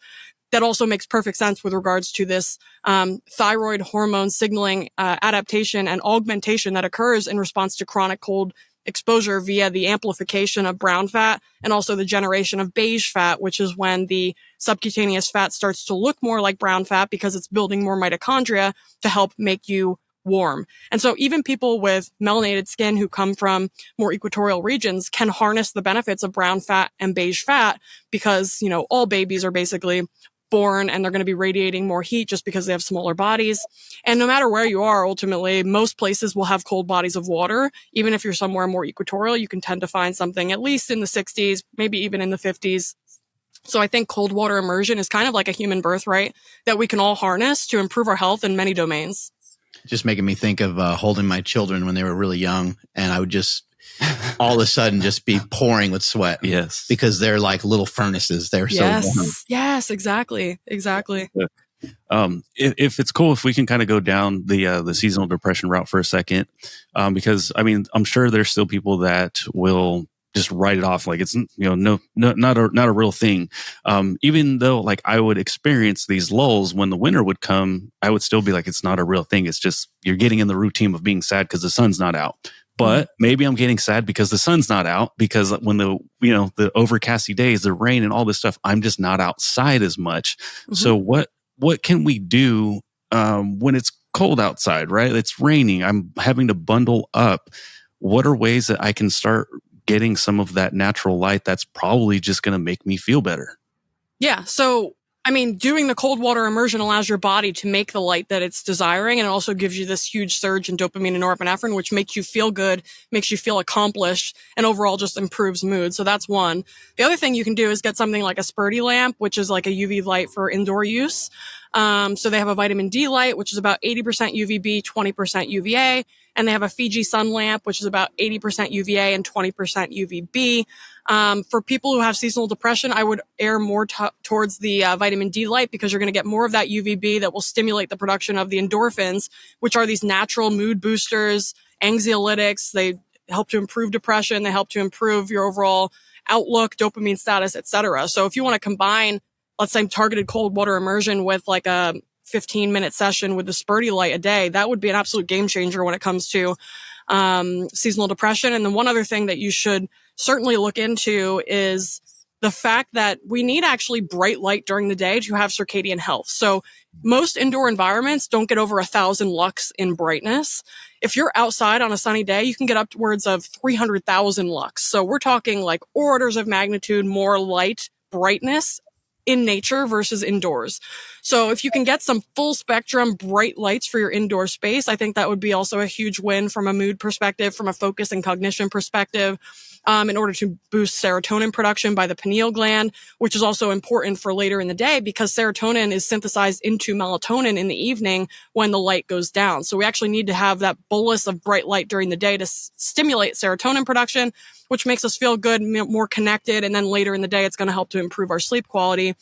that also makes perfect sense with regards to this, thyroid hormone signaling, adaptation and augmentation that occurs in response to chronic cold exposure via the amplification of brown fat and also the generation of beige fat, which is when the subcutaneous fat starts to look more like brown fat because it's building more mitochondria to help make you warm. And so even people with melanated skin who come from more equatorial regions can harness the benefits of brown fat and beige fat because, all babies are basically born and they're going to be radiating more heat just because they have smaller bodies. And no matter where you are, ultimately, most places will have cold bodies of water. Even if you're somewhere more equatorial, you can tend to find something at least in the 60s, maybe even in the 50s. So I think cold water immersion is kind of like a human birthright that we can all harness to improve our health in many domains. Just making me think of holding my children when they were really young, and I would just all of a sudden just be pouring with sweat. Yes. Because they're like little furnaces. They're so warm. Yes, exactly. If it's cool, if we can kind of go down the seasonal depression route for a second, because I'm sure there's still people that will just write it off like it's not a real thing. Even though like I would experience these lulls when the winter would come, I would still be like it's not a real thing. It's just you're getting in the routine of being sad because the sun's not out. But maybe I'm getting sad because the sun's not out, because when the overcasty days, the rain and all this stuff, I'm just not outside as much. Mm-hmm. So what can we do when it's cold outside, right? It's raining. I'm having to bundle up. What are ways that I can start getting some of that natural light that's probably just going to make me feel better? Yeah. So, doing the cold water immersion allows your body to make the light that it's desiring. And it also gives you this huge surge in dopamine and norepinephrine, which makes you feel good, makes you feel accomplished, and overall just improves mood. So that's one. The other thing you can do is get something like a Spurdy lamp, which is like a UV light for indoor use. So they have a vitamin D light, which is about 80% UVB, 20% UVA. And they have a Fiji sun lamp, which is about 80% UVA and 20% UVB. For people who have seasonal depression, I would err more towards the vitamin D light, because you're going to get more of that UVB that will stimulate the production of the endorphins, which are these natural mood boosters, anxiolytics. They help to improve depression. They help to improve your overall outlook, dopamine status, etc. So if you want to combine, let's say, targeted cold water immersion with like a 15-minute session with the Spurdy light a day, that would be an absolute game changer when it comes to seasonal depression. And then one other thing that you should certainly look into is the fact that we need actually bright light during the day to have circadian health. So most indoor environments don't get over 1,000 lux in brightness. If you're outside on a sunny day, you can get upwards of 300,000 lux. So we're talking like orders of magnitude more light brightness in nature versus indoors. So if you can get some full spectrum bright lights for your indoor space, I think that would be also a huge win from a mood perspective, from a focus and cognition perspective, in order to boost serotonin production by the pineal gland, which is also important for later in the day because serotonin is synthesized into melatonin in the evening when the light goes down. So we actually need to have that bolus of bright light during the day to stimulate serotonin production, which makes us feel good, more connected. And then later in the day, it's going to help to improve our sleep quality.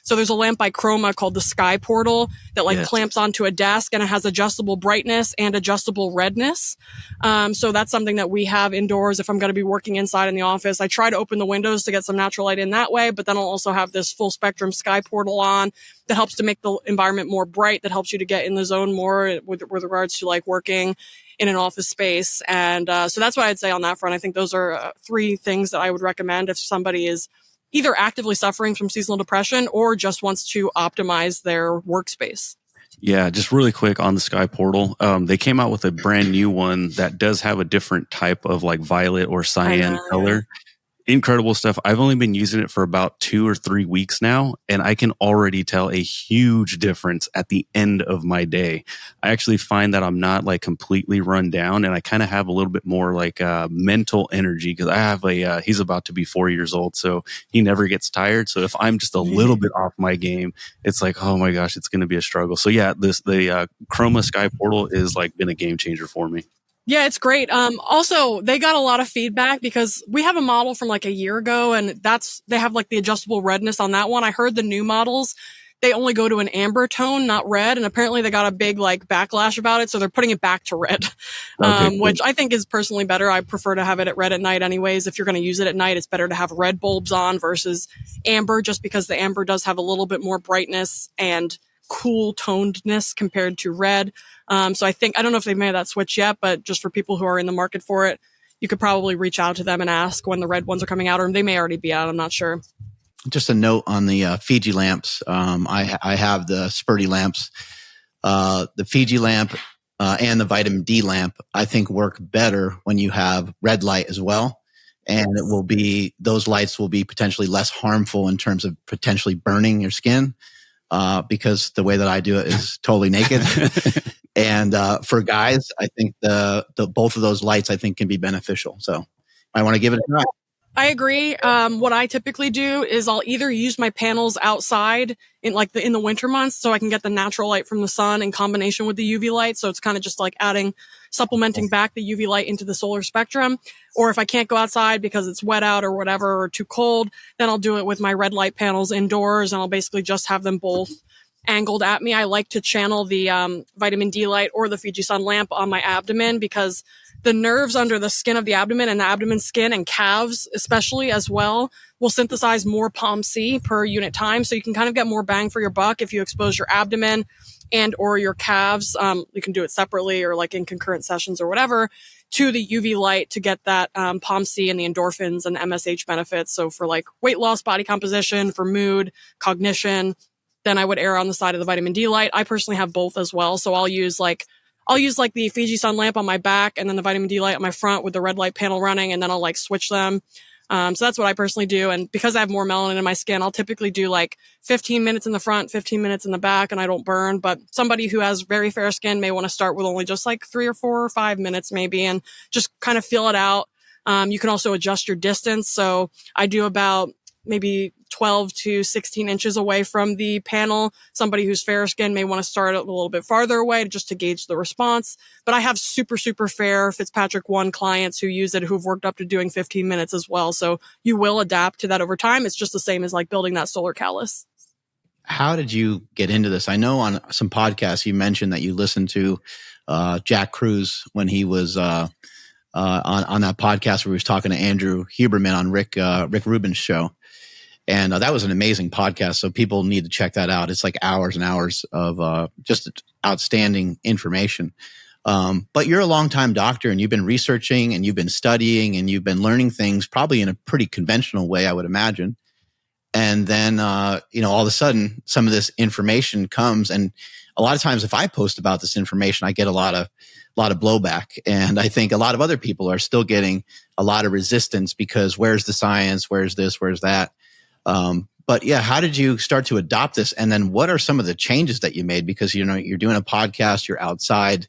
So there's a lamp by Chroma called the Sky Portal that clamps onto a desk, and it has adjustable brightness and adjustable redness. So that's something that we have indoors if I'm going to be working inside in the office. I try to open the windows to get some natural light in that way, but then I'll also have this full spectrum Sky Portal on that helps to make the environment more bright, that helps you to get in the zone more with regards to like working in an office space. And so that's what I'd say on that front. I think those are 3 things that I would recommend if somebody is either actively suffering from seasonal depression or just wants to optimize their workspace. Yeah, just really quick on the Sky Portal. They came out with a brand new one that does have a different type of like violet or cyan color. Incredible stuff. I've only been using it for about 2 or 3 weeks now, and I can already tell a huge difference at the end of my day. I actually find that I'm not like completely run down, and I kind of have a little bit more like mental energy, because I have he's about to be 4 years old, so he never gets tired. So if I'm just a little bit off my game, it's like, oh my gosh, it's going to be a struggle. So yeah, the Chroma Sky Portal is like been a game changer for me. Yeah, it's great. Also, they got a lot of feedback because we have a model from like a year ago, and they have like the adjustable redness on that one. I heard the new models, they only go to an amber tone, not red. And apparently they got a big like backlash about it. So they're putting it back to red, which I think is personally better. I prefer to have it at red at night anyways. If you're going to use it at night, it's better to have red bulbs on versus amber, just because the amber does have a little bit more brightness and cool tonedness compared to red. So I don't know if they've made that switch yet, but just for people who are in the market for it, you could probably reach out to them and ask when the red ones are coming out, or they may already be out. I'm not sure. Just a note on the Fiji lamps. I have the Spurdy lamps. The Fiji lamp and the vitamin D lamp, I think, work better when you have red light as well. And those lights will be potentially less harmful in terms of potentially burning your skin. Because the way that I do it is totally naked. And for guys, I think the both of those lights, I think, can be beneficial. So I want to give it a try. I agree. What I typically do is I'll either use my panels outside in the winter months, so I can get the natural light from the sun in combination with the UV light. So it's kind of just like supplementing back the UV light into the solar spectrum. Or if I can't go outside because it's wet out or whatever, or too cold, then I'll do it with my red light panels indoors, and I'll basically just have them both angled at me. I like to channel the vitamin D light or the Fiji Sun lamp on my abdomen, because the nerves under the skin of the abdomen and the abdomen skin and calves especially as well will synthesize more POMC per unit time. So you can kind of get more bang for your buck if you expose your abdomen and or your calves. You can do it separately or like in concurrent sessions or whatever, to the UV light to get that POMC and the endorphins and MSH benefits. So for like weight loss, body composition, for mood, cognition, then I would err on the side of the vitamin D light. I personally have both as well. So I'll use the Fiji Sun lamp on my back and then the vitamin D light on my front with the red light panel running, and then I'll like switch them. So that's what I personally do. And because I have more melanin in my skin, I'll typically do like 15 minutes in the front, 15 minutes in the back, and I don't burn. But somebody who has very fair skin may want to start with only just like 3 or 4 or 5 minutes maybe, and just kind of feel it out. You can also adjust your distance. So I do about maybe 12 to 16 inches away from the panel. Somebody who's fair skin may want to start a little bit farther away just to gauge the response. But I have super, super fair Fitzpatrick 1 clients who use it, who've worked up to doing 15 minutes as well. So you will adapt to that over time. It's just the same as like building that solar callus. How did you get into this? I know on some podcasts you mentioned that you listened to Jack Cruz when he was on that podcast where he was talking to Andrew Huberman on Rick Rubin's show. And that was an amazing podcast. So people need to check that out. It's like hours and hours of just outstanding information. But you're a longtime doctor, and you've been researching and you've been studying and you've been learning things probably in a pretty conventional way, I would imagine. And then, all of a sudden some of this information comes, and a lot of times if I post about this information, I get a lot of blowback. And I think a lot of other people are still getting a lot of resistance because where's the science? Where's this? Where's that? But yeah, how did you start to adopt this? And then what are some of the changes that you made? Because, you're doing a podcast, you're outside,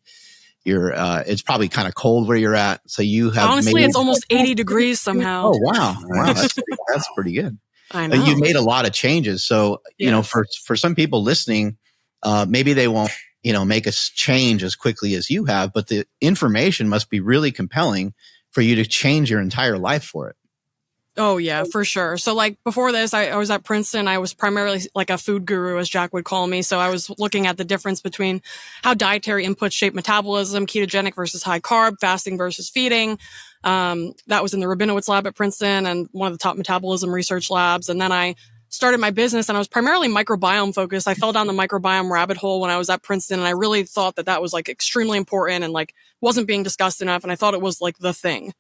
it's probably kind of cold where you're at. So you have honestly, it's almost 80 degrees somehow. Oh, wow. That's pretty good. I know. You made a lot of changes. So, Yes. For some people listening, maybe they won't, make a change as quickly as you have, but the information must be really compelling for you to change your entire life for it. Oh yeah, for sure. So like before this, I was at Princeton. I was primarily like a food guru, as Jack would call me. So I was looking at the difference between how dietary inputs shape metabolism, ketogenic versus high carb, fasting versus feeding. That was in the Rabinowitz lab at Princeton and one of the top metabolism research labs. And then I started my business and I was primarily microbiome focused. I fell down the microbiome rabbit hole when I was at Princeton. And I really thought that that was like extremely important and like wasn't being discussed enough. And I thought it was like the thing.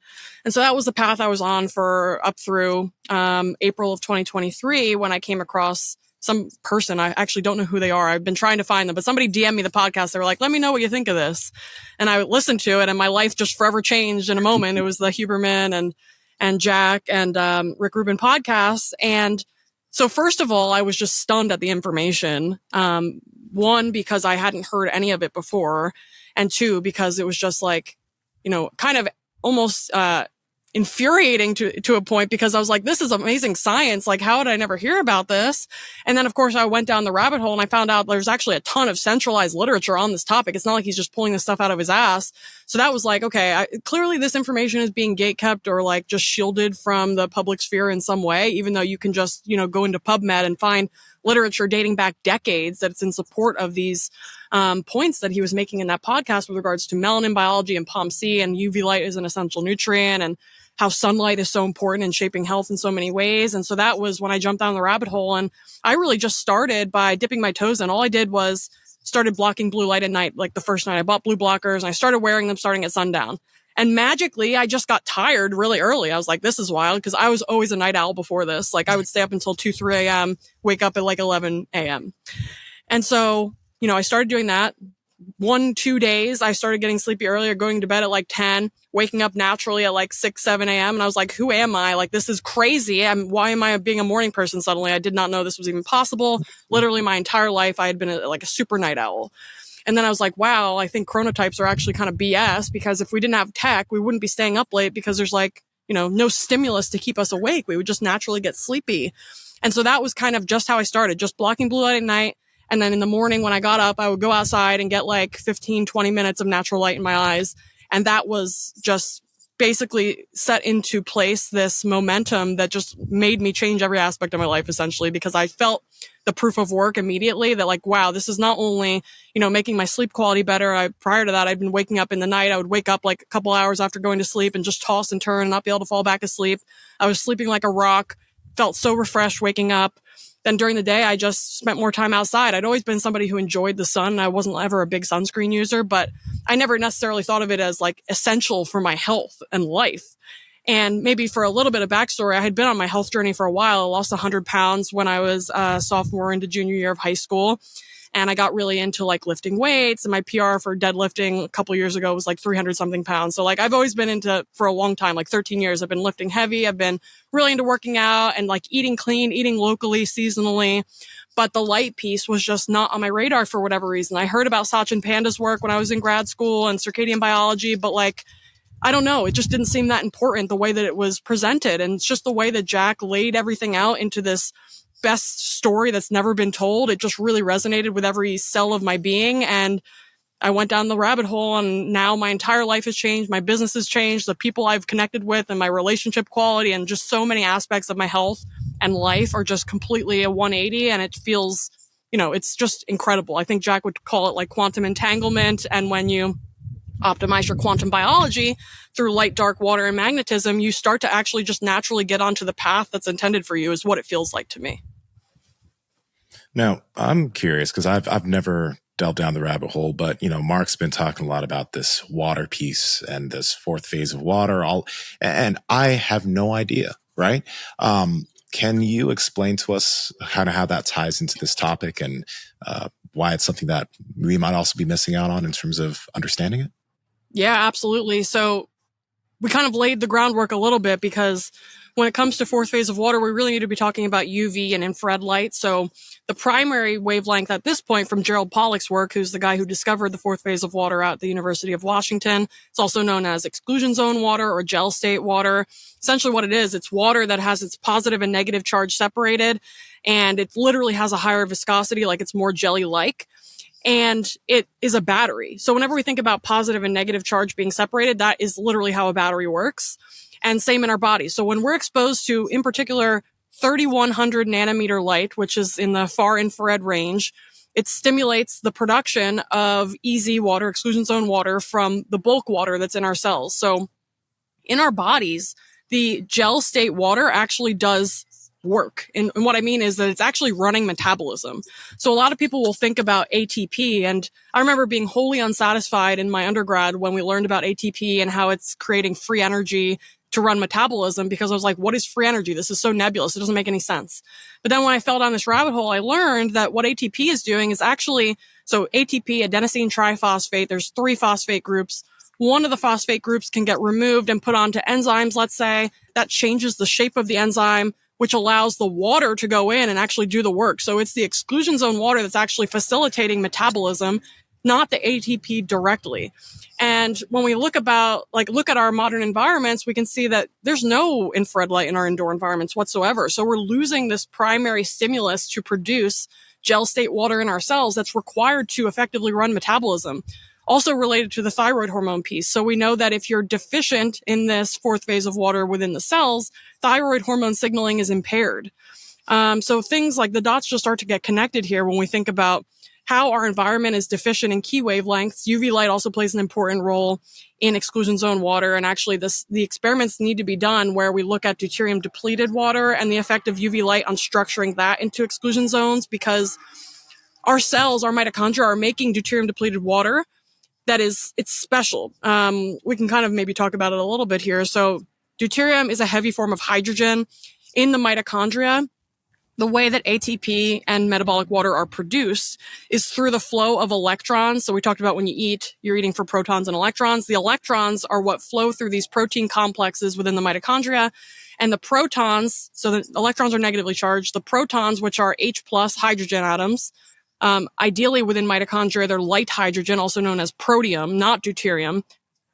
And so that was the path I was on for up through, April of 2023 when I came across some person. I actually don't know who they are. I've been trying to find them, but somebody DM'd me the podcast. They were like, let me know what you think of this. And I listened to it and my life just forever changed in a moment. It was the Huberman and Jack and, Rick Rubin podcasts. And so first of all, I was just stunned at the information. One, because I hadn't heard any of it before. And two, because it was just like, kind of almost, infuriating to a point, because I was like, this is amazing science. Like, how did I never hear about this? And then of course I went down the rabbit hole and I found out there's actually a ton of centralized literature on this topic. It's not like he's just pulling this stuff out of his ass. So that was like, okay, clearly this information is being gatekept or like just shielded from the public sphere in some way, even though you can just, go into PubMed and find literature dating back decades that's in support of these points that he was making in that podcast with regards to melanin biology and POMC and UV light is an essential nutrient and how sunlight is so important in shaping health in so many ways. And so that was when I jumped down the rabbit hole. And I really just started by dipping my toes in. All I did was started blocking blue light at night. Like the first night I bought blue blockers and I started wearing them starting at sundown. And magically, I just got tired really early. I was like, this is wild, because I was always a night owl before this. Like I would stay up until 2, 3 a.m., wake up at like 11 a.m. And so, I started doing that. 1-2 days, I started getting sleepy earlier, going to bed at like 10, waking up naturally at like 6, 7 a.m. And I was like, who am I? Like, this is crazy. Why am I being a morning person suddenly? I did not know this was even possible. Literally my entire life, I had been like a super night owl. And then I was like, wow, I think chronotypes are actually kind of BS, because if we didn't have tech, we wouldn't be staying up late because there's like, no stimulus to keep us awake. We would just naturally get sleepy. And so that was kind of just how I started, just blocking blue light at night. And then in the morning when I got up, I would go outside and get like 15, 20 minutes of natural light in my eyes. And that was just basically set into place this momentum that just made me change every aspect of my life, essentially, because I felt the proof of work immediately that like, wow, this is not only, making my sleep quality better. Prior to that, I'd been waking up in the night. I would wake up like a couple hours after going to sleep and just toss and turn and not be able to fall back asleep. I was sleeping like a rock, felt so refreshed waking up. Then during the day, I just spent more time outside. I'd always been somebody who enjoyed the sun. I wasn't ever a big sunscreen user, but I never necessarily thought of it as like essential for my health and life. And maybe for a little bit of backstory, I had been on my health journey for a while. I lost 100 pounds when I was a sophomore into junior year of high school. And I got really into like lifting weights, and my PR for deadlifting a couple years ago was like 300 something pounds. So like I've always been into, for a long time, like 13 years, I've been lifting heavy. I've been really into working out and like eating clean, eating locally, seasonally. But the light piece was just not on my radar for whatever reason. I heard about Sachin Panda's work when I was in grad school and circadian biology, but like, I don't know. It just didn't seem that important the way that it was presented. And it's just the way that Jack laid everything out into this best story that's never been told. It just really resonated with every cell of my being. And I went down the rabbit hole, and now my entire life has changed. My business has changed. The people I've connected with and my relationship quality and just so many aspects of my health and life are just completely a 180. And it feels, it's just incredible. I think Jack would call it like quantum entanglement. And when you optimize your quantum biology through light, dark, water, and magnetism, you start to actually just naturally get onto the path that's intended for you, is what it feels like to me. Now, I'm curious because I've never delved down the rabbit hole, but Mark's been talking a lot about this water piece and this fourth phase of water, and I have no idea, right? Can you explain to us kind of how that ties into this topic and why it's something that we might also be missing out on in terms of understanding it? Yeah, absolutely. So we kind of laid the groundwork a little bit, because when it comes to fourth phase of water, we really need to be talking about UV and infrared light. So the primary wavelength at this point from Gerald Pollack's work, who's the guy who discovered the fourth phase of water at the University of Washington, it's also known as exclusion zone water or gel state water. Essentially what it is, it's water that has its positive and negative charge separated, and it literally has a higher viscosity, like it's more jelly-like. And it is a battery. So whenever we think about positive and negative charge being separated, that is literally how a battery works. and same in our bodies. So when we're exposed to, in particular, 3100 nanometer light, which is in the far infrared range, it stimulates the production of EZ water, exclusion zone water, from the bulk water that's in our cells. So in our bodies, the gel state water actually does work. And what I mean is that it's actually running metabolism. So a lot of people will think about ATP. And I remember being wholly unsatisfied in my undergrad when we learned about ATP and how it's creating free energy to run metabolism, because I was like, what is free energy? This is so nebulous. It doesn't make any sense. But then when I fell down this rabbit hole, I learned that what ATP is doing is actually, so ATP, adenosine triphosphate, there's 3 phosphate groups. One of the phosphate groups can get removed and put onto enzymes, let's say. That changes the shape of the enzyme, which allows the water to go in and actually do the work. So it's the exclusion zone water that's actually facilitating metabolism, not the ATP directly. And when we look at our modern environments, we can see that there's no infrared light in our indoor environments whatsoever. So we're losing this primary stimulus to produce gel state water in our cells that's required to effectively run metabolism. Also related to the thyroid hormone piece. So we know that if you're deficient in this 4th phase of water within the cells, thyroid hormone signaling is impaired. So things like the dots just start to get connected here when we think about how our environment is deficient in key wavelengths. UV light also plays an important role in exclusion zone water. And actually the experiments need to be done where we look at deuterium depleted water and the effect of UV light on structuring that into exclusion zones, because our cells, our mitochondria, are making deuterium depleted water. It's special. We can kind of maybe talk about it a little bit here. So deuterium is a heavy form of hydrogen in the mitochondria. The way that ATP and metabolic water are produced is through the flow of electrons. So we talked about when you eat, you're eating for protons and electrons. The electrons are what flow through these protein complexes within the mitochondria. And the protons, so the electrons are negatively charged. The protons, which are H+ hydrogen atoms, ideally within mitochondria, they're light hydrogen, also known as protium, not deuterium.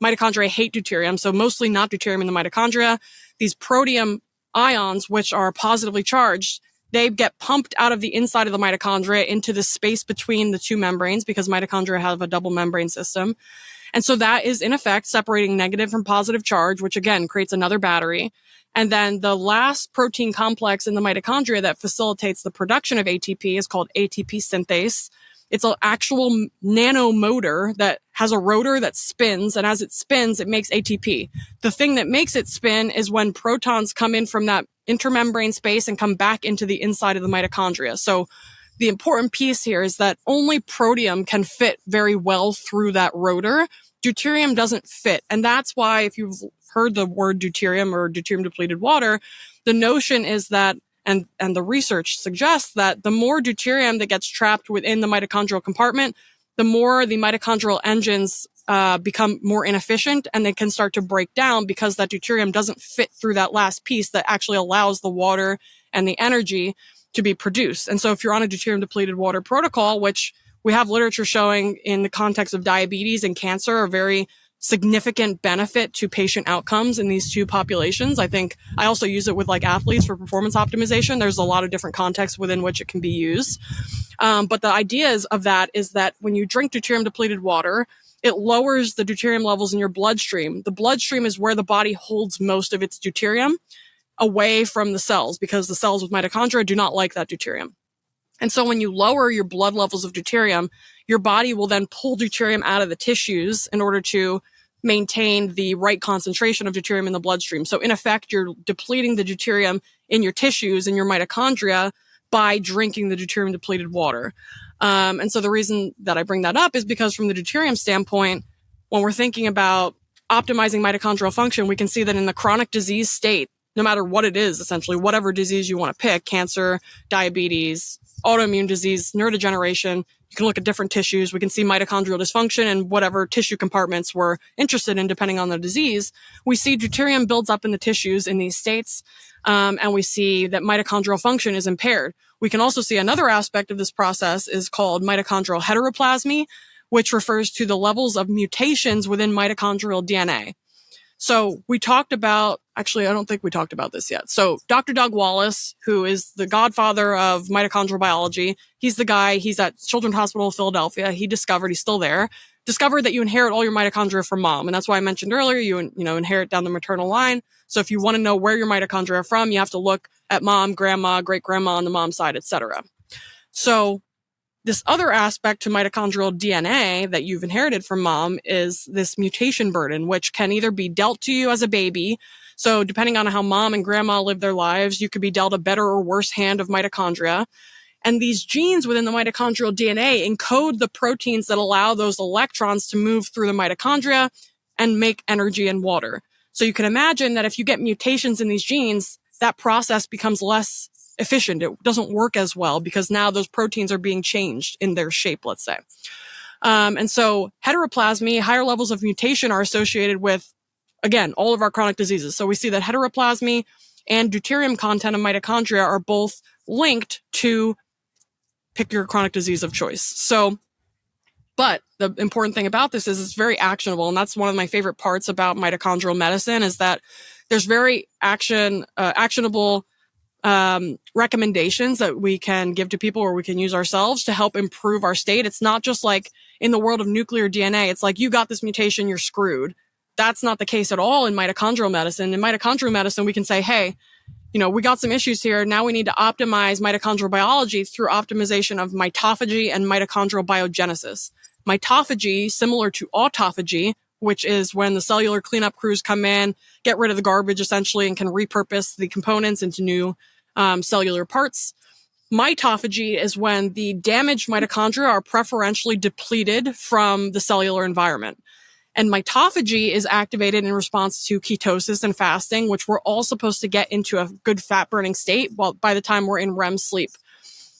Mitochondria hate deuterium, so mostly not deuterium in the mitochondria. These protium ions, which are positively charged, they get pumped out of the inside of the mitochondria into the space between the 2 membranes, because mitochondria have a double membrane system. And so that is, in effect, separating negative from positive charge, which again creates another battery. And then the last protein complex in the mitochondria that facilitates the production of ATP is called ATP synthase. It's an actual nanomotor that has a rotor that spins, and as it spins, it makes ATP. The thing that makes it spin is when protons come in from that intermembrane space and come back into the inside of the mitochondria. So the important piece here is that only protium can fit very well through that rotor. Deuterium doesn't fit. And that's why, if you've heard the word deuterium or deuterium depleted water, the notion is that, and the research suggests that the more deuterium that gets trapped within the mitochondrial compartment, the more the mitochondrial engines become more inefficient, and they can start to break down because that deuterium doesn't fit through that last piece that actually allows the water and the energy to be produced. And so if you're on a deuterium depleted water protocol, which we have literature showing in the context of diabetes and cancer, a very significant benefit to patient outcomes in these 2 populations. I think I also use it with like athletes for performance optimization. There's a lot of different contexts within which it can be used. But the idea of that is that when you drink deuterium depleted water, it lowers the deuterium levels in your bloodstream. The bloodstream is where the body holds most of its deuterium away from the cells, because the cells with mitochondria do not like that deuterium. And so when you lower your blood levels of deuterium, your body will then pull deuterium out of the tissues in order to maintain the right concentration of deuterium in the bloodstream. So in effect, you're depleting the deuterium in your tissues and your mitochondria by drinking the deuterium depleted water. And so the reason that I bring that up is because from the deuterium standpoint, when we're thinking about optimizing mitochondrial function, we can see that in the chronic disease state, no matter what it is, essentially, whatever disease you want to pick, cancer, diabetes, autoimmune disease, neurodegeneration, you can look at different tissues. We can see mitochondrial dysfunction and whatever tissue compartments we're interested in, depending on the disease. We see deuterium builds up in the tissues in these states, and we see that mitochondrial function is impaired. We can also see another aspect of this process is called mitochondrial heteroplasmy, which refers to the levels of mutations within mitochondrial DNA. So we talked about, actually, I don't think we talked about this yet. So Dr. Doug Wallace, who is the godfather of mitochondrial biology, he's the guy, he's at Children's Hospital of Philadelphia. He discovered, he's still there, discovered that you inherit all your mitochondria from mom. And that's why I mentioned earlier, you inherit down the maternal line. So if you want to know where your mitochondria are from, you have to look at mom, grandma, great grandma on the mom's side, etc. So this other aspect to mitochondrial DNA that you've inherited from mom is this mutation burden, which can either be dealt to you as a baby. So depending on how mom and grandma live their lives, you could be dealt a better or worse hand of mitochondria. And these genes within the mitochondrial DNA encode the proteins that allow those electrons to move through the mitochondria and make energy and water. So you can imagine that if you get mutations in these genes, that process becomes less efficient. It doesn't work as well because now those proteins are being changed in their shape, let's say. And so heteroplasmy, higher levels of mutation are associated with, again, all of our chronic diseases. So we see that heteroplasmy and deuterium content of mitochondria are both linked to pick your chronic disease of choice. So, but the important thing about this is it's very actionable. And that's one of my favorite parts about mitochondrial medicine is that there's very actionable recommendations that we can give to people or we can use ourselves to help improve our state. It's not just like in the world of nuclear DNA, it's like you got this mutation, you're screwed. That's not the case at all in mitochondrial medicine. In mitochondrial medicine, we can say, hey, we got some issues here. Now we need to optimize mitochondrial biology through optimization of mitophagy and mitochondrial biogenesis. Mitophagy, similar to autophagy, which is when the cellular cleanup crews come in, get rid of the garbage essentially, and can repurpose the components into new cellular parts. Mitophagy is when the damaged mitochondria are preferentially depleted from the cellular environment. And mitophagy is activated in response to ketosis and fasting, which we're all supposed to get into a good fat burning state by the time we're in REM sleep.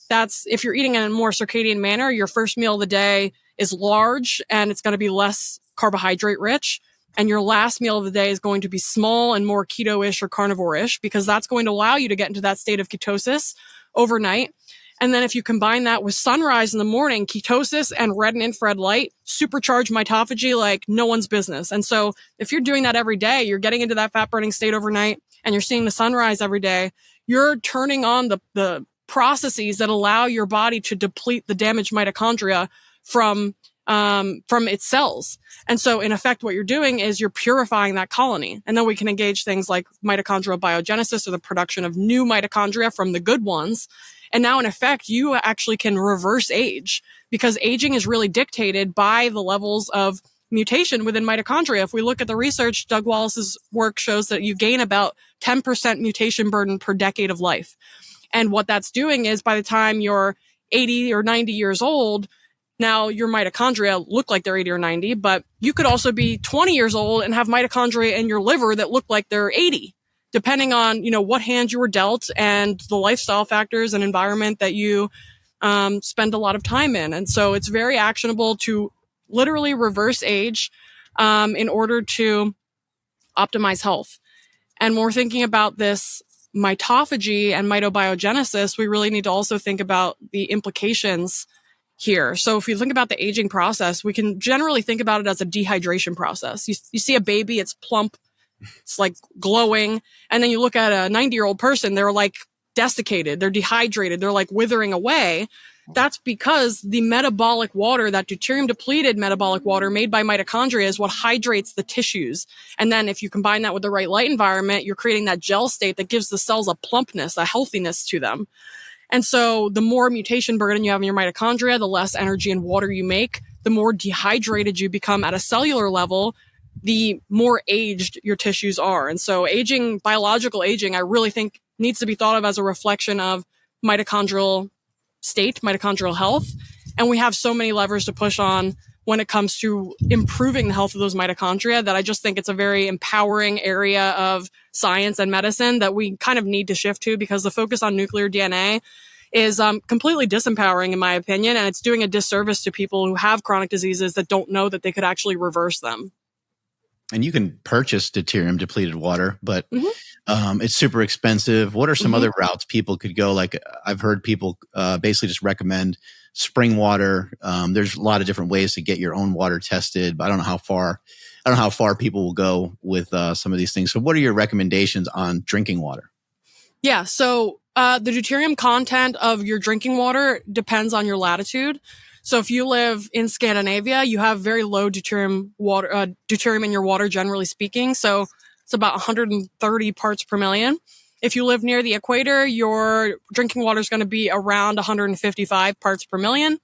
That's if you're eating in a more circadian manner, your first meal of the day is large and it's going to be less carbohydrate rich. And your last meal of the day is going to be small and more keto-ish or carnivore-ish because that's going to allow you to get into that state of ketosis overnight. And then if you combine that with sunrise in the morning, ketosis and red and infrared light supercharge mitophagy like no one's business. And so if you're doing that every day, you're getting into that fat burning state overnight and you're seeing the sunrise every day, you're turning on the processes that allow your body to deplete the damaged mitochondria from its cells. And so in effect, what you're doing is you're purifying that colony. And then we can engage things like mitochondrial biogenesis or the production of new mitochondria from the good ones. And now in effect, you actually can reverse age because aging is really dictated by the levels of mutation within mitochondria. If we look at the research, Doug Wallace's work shows that you gain about 10% mutation burden per decade of life. And what that's doing is by the time you're 80 or 90 years old, now your mitochondria look like they're 80 or 90, but you could also be 20 years old and have mitochondria in your liver that look like they're 80, depending on, what hand you were dealt and the lifestyle factors and environment that you spend a lot of time in. And so it's very actionable to literally reverse age in order to optimize health. And when we're thinking about this mitophagy and mitobiogenesis, we really need to also think about the implications here. So if you think about the aging process, we can generally think about it as a dehydration process. You see a baby, it's plump, it's like glowing. And then you look at a 90-year-old person, they're like desiccated, they're dehydrated, they're like withering away. That's because the metabolic water, that deuterium depleted metabolic water made by mitochondria is what hydrates the tissues. And then if you combine that with the right light environment, you're creating that gel state that gives the cells a plumpness, a healthiness to them. And so the more mutation burden you have in your mitochondria, the less energy and water you make, the more dehydrated you become at a cellular level, the more aged your tissues are. And so aging, biological aging, I really think needs to be thought of as a reflection of mitochondrial state, mitochondrial health. And we have so many levers to push on when it comes to improving the health of those mitochondria that I just think it's a very empowering area of science and medicine that we kind of need to shift to because the focus on nuclear DNA is completely disempowering in my opinion. And it's doing a disservice to people who have chronic diseases that don't know that they could actually reverse them. And you can purchase deuterium depleted water, but it's super expensive. What are some other routes people could go? Like I've heard people basically just recommend spring water. There's a lot of different ways to get your own water tested, but I don't know how far people will go with some of these things. So what are your recommendations on drinking water? Yeah. So the deuterium content of your drinking water depends on your latitude. So if you live in Scandinavia, you have very low deuterium in your water, generally speaking. So it's about 130 parts per million. If you live near the equator, your drinking water is going to be around 155 parts per million.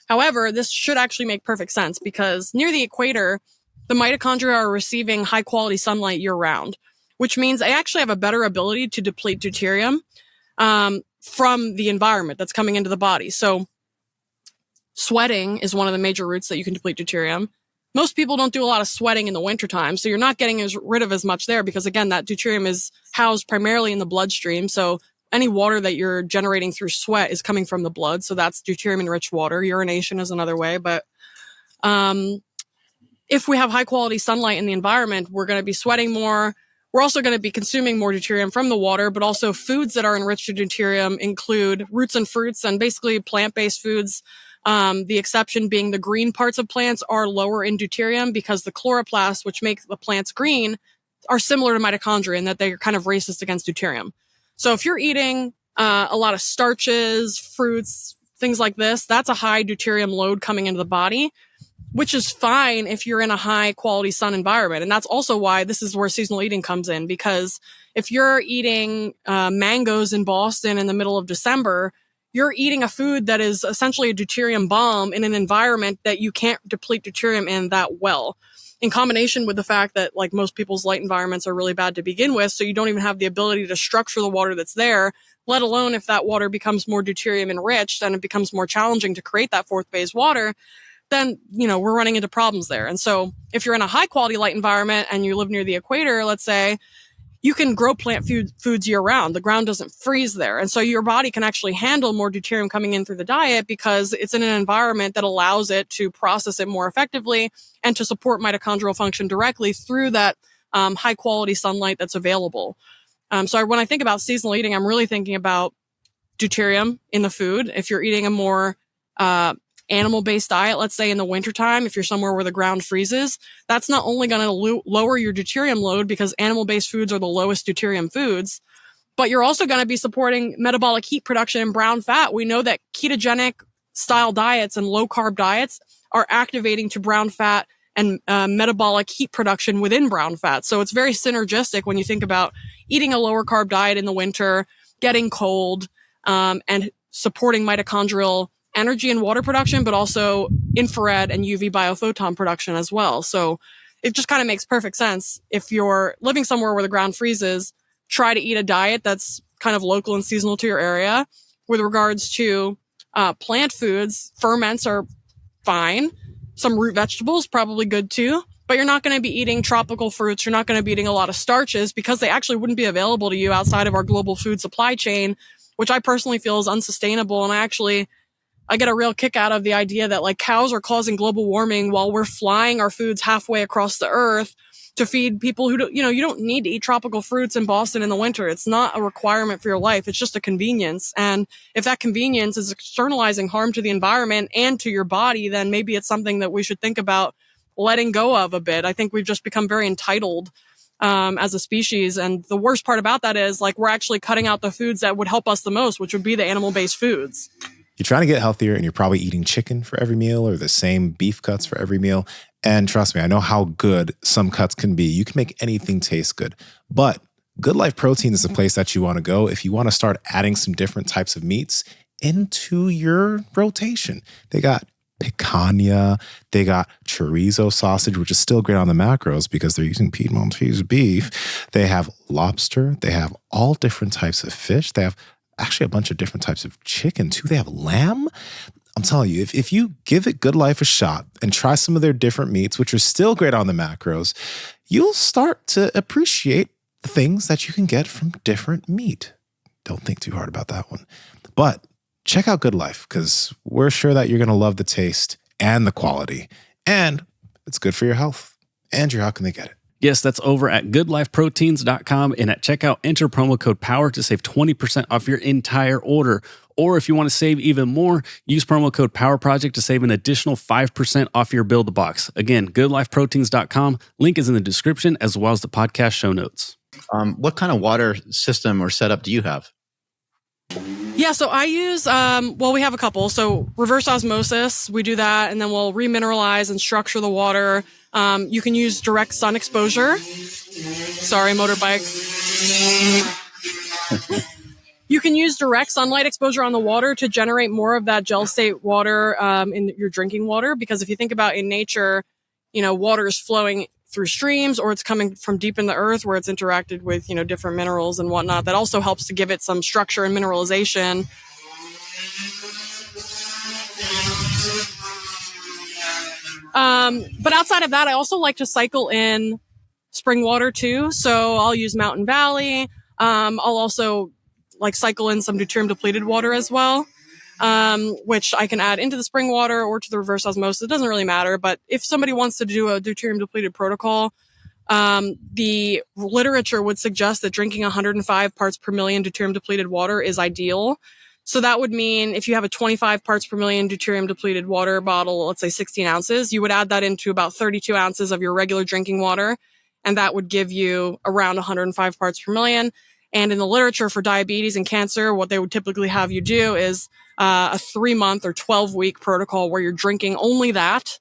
However, this should actually make perfect sense because near the equator, the mitochondria are receiving high quality sunlight year round, which means they actually have a better ability to deplete deuterium from the environment that's coming into the body. So sweating is one of the major routes that you can deplete deuterium. Most people don't do a lot of sweating in the wintertime, so you're not getting rid of as much there because, again, that deuterium is housed primarily in the bloodstream. So any water that you're generating through sweat is coming from the blood. So that's deuterium-enriched water. Urination is another way. But if we have high-quality sunlight in the environment, we're going to be sweating more. We're also going to be consuming more deuterium from the water, but also foods that are enriched in deuterium include roots and fruits and basically plant-based foods. The exception being the green parts of plants are lower in deuterium because the chloroplasts, which make the plants green, are similar to mitochondria in that they're kind of racist against deuterium. So if you're eating a lot of starches, fruits, things like this, that's a high deuterium load coming into the body, which is fine if you're in a high quality sun environment. And that's also why this is where seasonal eating comes in, because if you're eating mangoes in Boston in the middle of December, you're eating a food that is essentially a deuterium bomb in an environment that you can't deplete deuterium in that well. In combination with the fact that like most people's light environments are really bad to begin with, so you don't even have the ability to structure the water that's there, let alone if that water becomes more deuterium enriched and it becomes more challenging to create that fourth phase water, then, we're running into problems there. And so if you're in a high quality light environment and you live near the equator, let's say, you can grow plant foods year round. The ground doesn't freeze there. And so your body can actually handle more deuterium coming in through the diet because it's in an environment that allows it to process it more effectively and to support mitochondrial function directly through that high quality sunlight that's available. So when I think about seasonal eating, I'm really thinking about deuterium in the food. If you're eating a more animal-based diet, let's say in the wintertime, if you're somewhere where the ground freezes, that's not only going to lower your deuterium load because animal-based foods are the lowest deuterium foods, but you're also going to be supporting metabolic heat production in brown fat. We know that ketogenic style diets and low-carb diets are activating to brown fat and metabolic heat production within brown fat. So it's very synergistic when you think about eating a lower-carb diet in the winter, getting cold, and supporting mitochondrial energy and water production, but also infrared and UV biophoton production as well. So it just kind of makes perfect sense. If you're living somewhere where the ground freezes, try to eat a diet that's kind of local and seasonal to your area. With regards to plant foods, ferments are fine. Some root vegetables, probably good too. But you're not going to be eating tropical fruits. You're not going to be eating a lot of starches because they actually wouldn't be available to you outside of our global food supply chain, which I personally feel is unsustainable. And I get a real kick out of the idea that like cows are causing global warming while we're flying our foods halfway across the earth to feed people who don't, you don't need to eat tropical fruits in Boston in the winter. It's not a requirement for your life. It's just a convenience. And if that convenience is externalizing harm to the environment and to your body, then maybe it's something that we should think about letting go of a bit. I think we've just become very entitled as a species. And the worst part about that is like we're actually cutting out the foods that would help us the most, which would be the animal-based foods. You're trying to get healthier and you're probably eating chicken for every meal or the same beef cuts for every meal. And trust me, I know how good some cuts can be. You can make anything taste good. But Good Life Protein is the place that you want to go if you want to start adding some different types of meats into your rotation. They got picanha, they got chorizo sausage, which is still great on the macros because they're using Piedmontese beef. They have lobster. They have all different types of fish. They have actually a bunch of different types of chicken too. They have lamb. I'm telling you, if you give it Good Life a shot and try some of their different meats, which are still great on the macros, you'll start to appreciate the things that you can get from different meat. Don't think too hard about that one. But check out Good Life because we're sure that you're going to love the taste and the quality. And it's good for your health. Andrew, how can they get it? Yes, that's over at goodlifeproteins.com, and at checkout, enter promo code POWER to save 20% off your entire order. Or if you want to save even more, use promo code POWERPROJECT to save an additional 5% off your Build a Box. Again, goodlifeproteins.com. Link is in the description as well as the podcast show notes. What kind of water system or setup do you have? Yeah, so I use, we have a couple. So reverse osmosis, we do that, and then we'll remineralize and structure the water. You can use direct sun exposure. Sorry, motorbike. You can use direct sunlight exposure on the water to generate more of that gel state water in your drinking water. Because if you think about in nature, water is flowing through streams or it's coming from deep in the earth where it's interacted with, different minerals and whatnot. That also helps to give it some structure and mineralization. But outside of that, I also like to cycle in spring water too. So I'll use Mountain Valley. I'll also cycle in some deuterium depleted water as well, which I can add into the spring water or to the reverse osmosis. It doesn't really matter. But if somebody wants to do a deuterium depleted protocol, the literature would suggest that drinking 105 parts per million deuterium depleted water is ideal. So that would mean if you have a 25 parts per million deuterium depleted water bottle, let's say 16 ounces, you would add that into about 32 ounces of your regular drinking water. And that would give you around 105 parts per million. And in the literature for diabetes and cancer, what they would typically have you do is a 3-month or 12-week protocol where you're drinking only that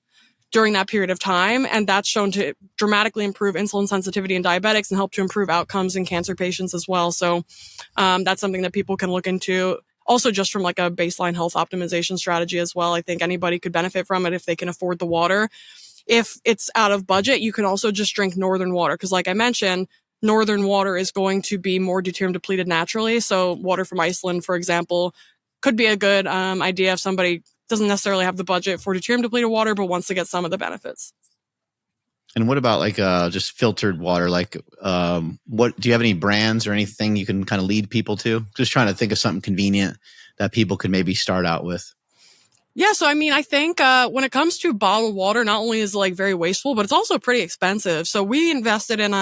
during that period of time. And that's shown to dramatically improve insulin sensitivity in diabetics and help to improve outcomes in cancer patients as well. So that's something that people can look into. Also, just from a baseline health optimization strategy as well. I think anybody could benefit from it if they can afford the water. If it's out of budget, you can also just drink northern water. Because like I mentioned, northern water is going to be more deuterium depleted naturally. So water from Iceland, for example, could be a good idea if somebody doesn't necessarily have the budget for deuterium depleted water, but wants to get some of the benefits. And what about just filtered water? What do you have any brands or anything you can kind of lead people to? Just trying to think of something convenient that people could maybe start out with. Yeah, so I think when it comes to bottled water, not only is it very wasteful, but it's also pretty expensive. So we invested in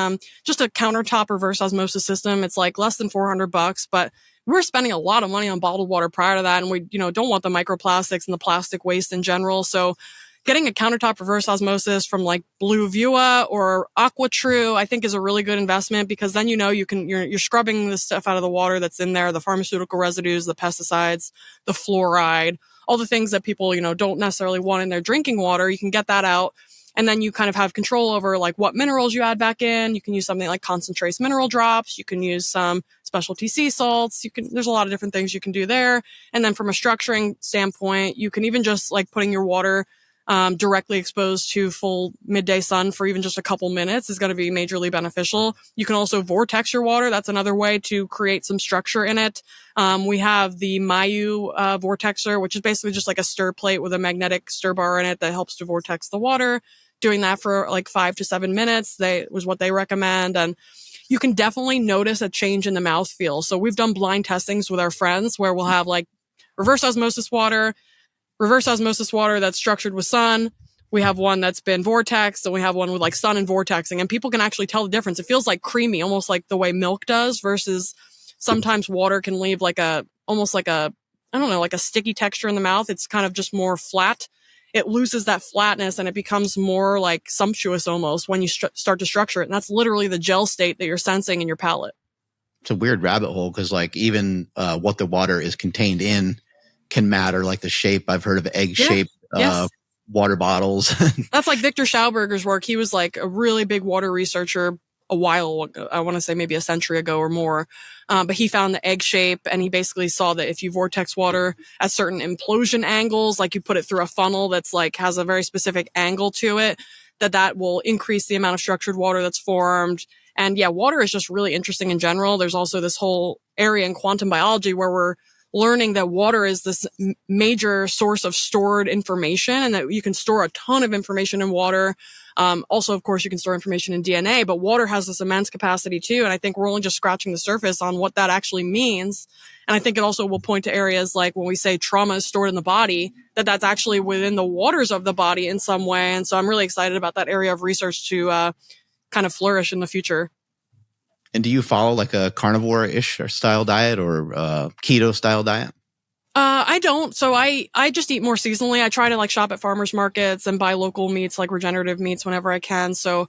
just a countertop reverse osmosis system. It's less than $400, but we were spending a lot of money on bottled water prior to that, and we don't want the microplastics and the plastic waste in general. So getting a countertop reverse osmosis from Blue Vua or AquaTrue, I think is a really good investment, because then you're scrubbing the stuff out of the water that's in there, the pharmaceutical residues, the pesticides, the fluoride, all the things that people, don't necessarily want in their drinking water. You can get that out. And then you kind of have control over what minerals you add back in. You can use something like concentrates mineral drops. You can use some specialty sea salts. There's a lot of different things you can do there. And then from a structuring standpoint, you can even just putting your water directly exposed to full midday sun for even just a couple minutes is going to be majorly beneficial. You can also vortex your water. That's another way to create some structure in it. We have the Mayu vortexer, which is basically just a stir plate with a magnetic stir bar in it that helps to vortex the water. Doing that for 5 to 7 minutes was what they recommend. And you can definitely notice a change in the mouthfeel. So we've done blind testings with our friends where we'll have reverse osmosis water that's structured with sun. We have one that's been vortexed, and we have one with sun and vortexing, and people can actually tell the difference. It feels creamy, almost like the way milk does, versus sometimes water can leave almost like a sticky texture in the mouth. It's kind of just more flat. It loses that flatness and it becomes more sumptuous almost when you start to structure it. And that's literally the gel state that you're sensing in your palate. It's a weird rabbit hole because even what the water is contained in can matter, the shape. I've heard of egg-shaped water bottles. That's Victor Schauberger's work. He was a really big water researcher a while ago. I want to say maybe a century ago or more. But he found the egg shape, and he basically saw that if you vortex water at certain implosion angles, you put it through a funnel that's has a very specific angle to it, that will increase the amount of structured water that's formed. And yeah, water is just really interesting in general. There's also this whole area in quantum biology where we're learning that water is this major source of stored information, and that you can store a ton of information in water. Also, of course, you can store information in DNA, but water has this immense capacity too. And I think we're only just scratching the surface on what that actually means. And I think it also will point to areas when we say trauma is stored in the body, that's actually within the waters of the body in some way. And so I'm really excited about that area of research to kind of flourish in the future. And do you follow a carnivore-ish style diet or keto style diet? I don't. So I just eat more seasonally. I try to like shop at farmers markets and buy local meats, like regenerative meats whenever I can. So,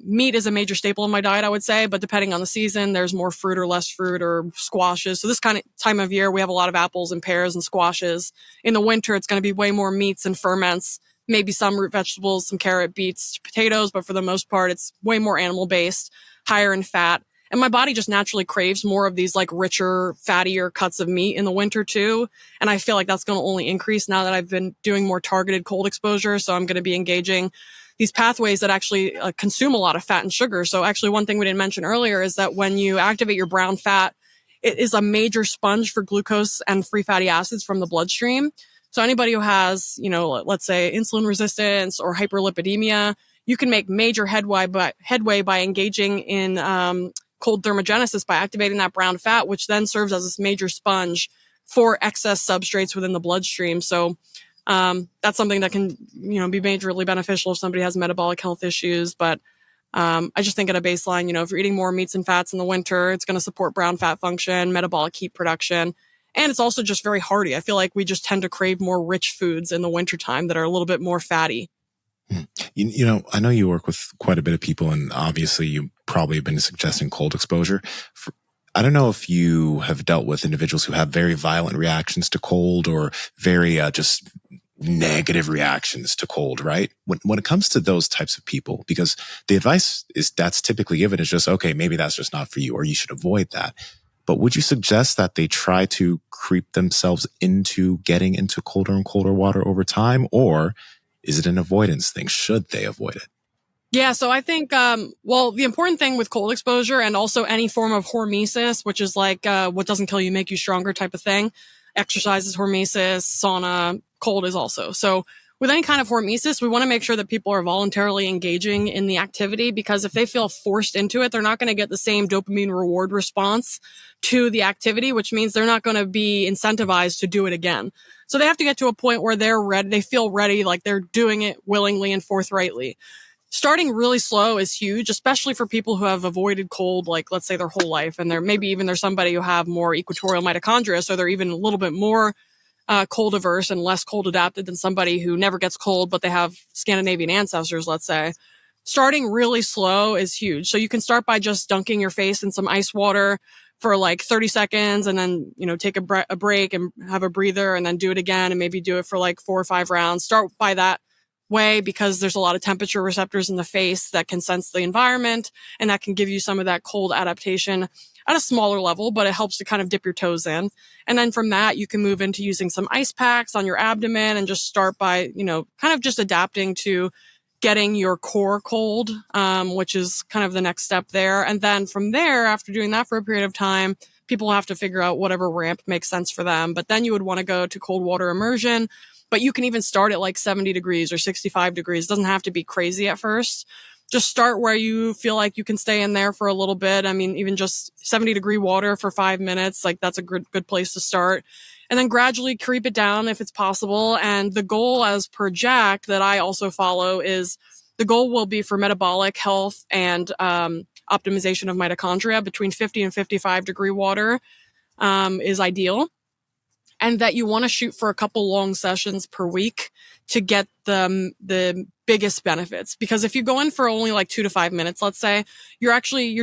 meat is a major staple in my diet, I would say, but depending on the season, there's more fruit or less fruit or squashes. So this kind of time of year, we have a lot of apples and pears and squashes. In the winter, it's going to be way more meats and ferments, maybe some root vegetables, some carrot, beets, potatoes, but for the most part, it's way more animal based, higher in fat. And my body just naturally craves more of these like richer, fattier cuts of meat in the winter too. And I feel like that's going to only increase now that I've been doing more targeted cold exposure. So I'm going to be engaging these pathways that actually consume a lot of fat and sugar. So actually one thing we didn't mention earlier is that when you activate your brown fat, it is a major sponge for glucose and free fatty acids from the bloodstream. So anybody who has, let's say insulin resistance or hyperlipidemia, you can make major headway by engaging in, cold thermogenesis by activating that brown fat, which then serves as this major sponge for excess substrates within the bloodstream. So that's something that can, be majorly beneficial if somebody has metabolic health issues. But I just think at a baseline, if you're eating more meats and fats in the winter, it's going to support brown fat function, metabolic heat production. And it's also just very hearty. I feel like we just tend to crave more rich foods in the wintertime that are a little bit more fatty. I know you work with quite a bit of people, and obviously you probably have been suggesting cold exposure. I don't know if you have dealt with individuals who have very violent reactions to cold or very just negative reactions to cold, right? When it comes to those types of people, because the advice that's typically given is just, okay, maybe that's just not for you, or you should avoid that. But would you suggest that they try to creep themselves into getting into colder and colder water over time, or is it an avoidance thing? Should they avoid it? Yeah, so I think, the important thing with cold exposure and also any form of hormesis, which is like what doesn't kill you, make you stronger type of thing. Exercise is hormesis, sauna, cold is also. So with any kind of hormesis, we want to make sure that people are voluntarily engaging in the activity, because if they feel forced into it, they're not going to get the same dopamine reward response to the activity, which means they're not going to be incentivized to do it again. So they have to get to a point where they're ready, they feel ready, like they're doing it willingly and forthrightly. Starting really slow is huge, especially for people who have avoided cold, like let's say their whole life. And there's somebody who have more equatorial mitochondria, so they're even a little bit more cold averse and less cold adapted than somebody who never gets cold, but they have Scandinavian ancestors, let's say. Starting really slow is huge. So you can start by just dunking your face in some ice water for like 30 seconds and then, take a break and have a breather and then do it again and maybe do it for like 4 or 5 rounds. Start by that way, because there's a lot of temperature receptors in the face that can sense the environment, and that can give you some of that cold adaptation at a smaller level, but it helps to kind of dip your toes in. And then from that, you can move into using some ice packs on your abdomen and just start by, kind of just adapting to getting your core cold, which is kind of the next step there. And then from there, after doing that for a period of time, people have to figure out whatever ramp makes sense for them. But then you would want to go to cold water immersion. But you can even start at like 70 degrees or 65 degrees. It doesn't have to be crazy at first. Just start where you feel like you can stay in there for a little bit. I mean, even just 70-degree water for 5 minutes, like that's a good place to start. And then gradually creep it down if it's possible. And the goal, as per Jack, that I also follow, is the goal will be for metabolic health and optimization of mitochondria. Between 50 and 55-degree water is ideal. And that you want to shoot for a couple long sessions per week to get the biggest benefits. Because if you go in for only like 2 to 5 minutes, let's say, you're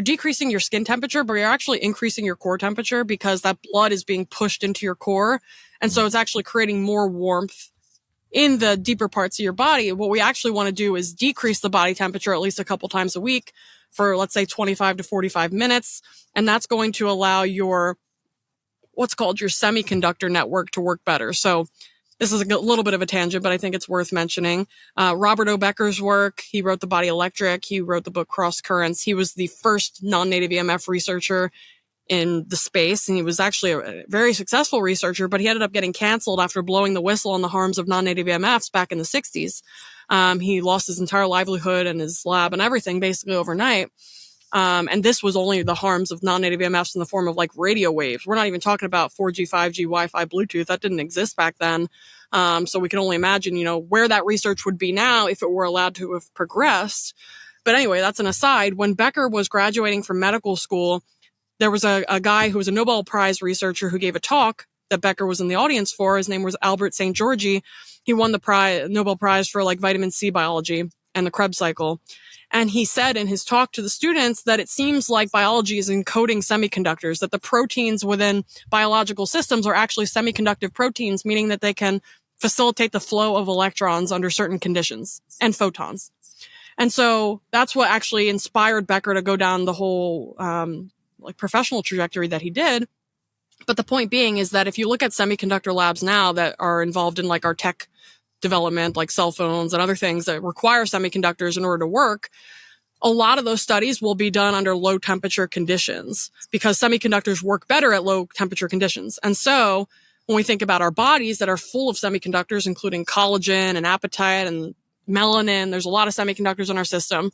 decreasing your skin temperature, but you're actually increasing your core temperature, because that blood is being pushed into your core. And so it's actually creating more warmth in the deeper parts of your body. What we actually want to do is decrease the body temperature at least a couple times a week for, let's say, 25 to 45 minutes. And that's going to allow your what's called your semiconductor network to work better. So this is a little bit of a tangent, but I think it's worth mentioning. Robert O. Becker's work, he wrote The Body Electric. He wrote the book Cross Currents. He was the first non-native EMF researcher in the space. And he was actually a very successful researcher, but he ended up getting canceled after blowing the whistle on the harms of non-native EMFs back in the 60s. He lost his entire livelihood and his lab and everything basically overnight. And this was only the harms of non-native EMFs in the form of like radio waves. We're not even talking about 4G, 5G, Wi-Fi, Bluetooth. That didn't exist back then. So we can only imagine, where that research would be now if it were allowed to have progressed. But anyway, that's an aside. When Becker was graduating from medical school, there was a guy who was a Nobel Prize researcher who gave a talk that Becker was in the audience for. His name was Albert St. Georgi. He won the Nobel Prize for like vitamin C biology and the Krebs cycle. And he said in his talk to the students that it seems like biology is encoding semiconductors, that the proteins within biological systems are actually semiconductive proteins, meaning that they can facilitate the flow of electrons under certain conditions and photons. And so that's what actually inspired Becker to go down the whole like professional trajectory that he did. But the point being is that if you look at semiconductor labs now that are involved in like our tech development, like cell phones and other things that require semiconductors in order to work, a lot of those studies will be done under low temperature conditions because semiconductors work better at low temperature conditions. And so when we think about our bodies that are full of semiconductors, including collagen and apatite and melanin, there's a lot of semiconductors in our system.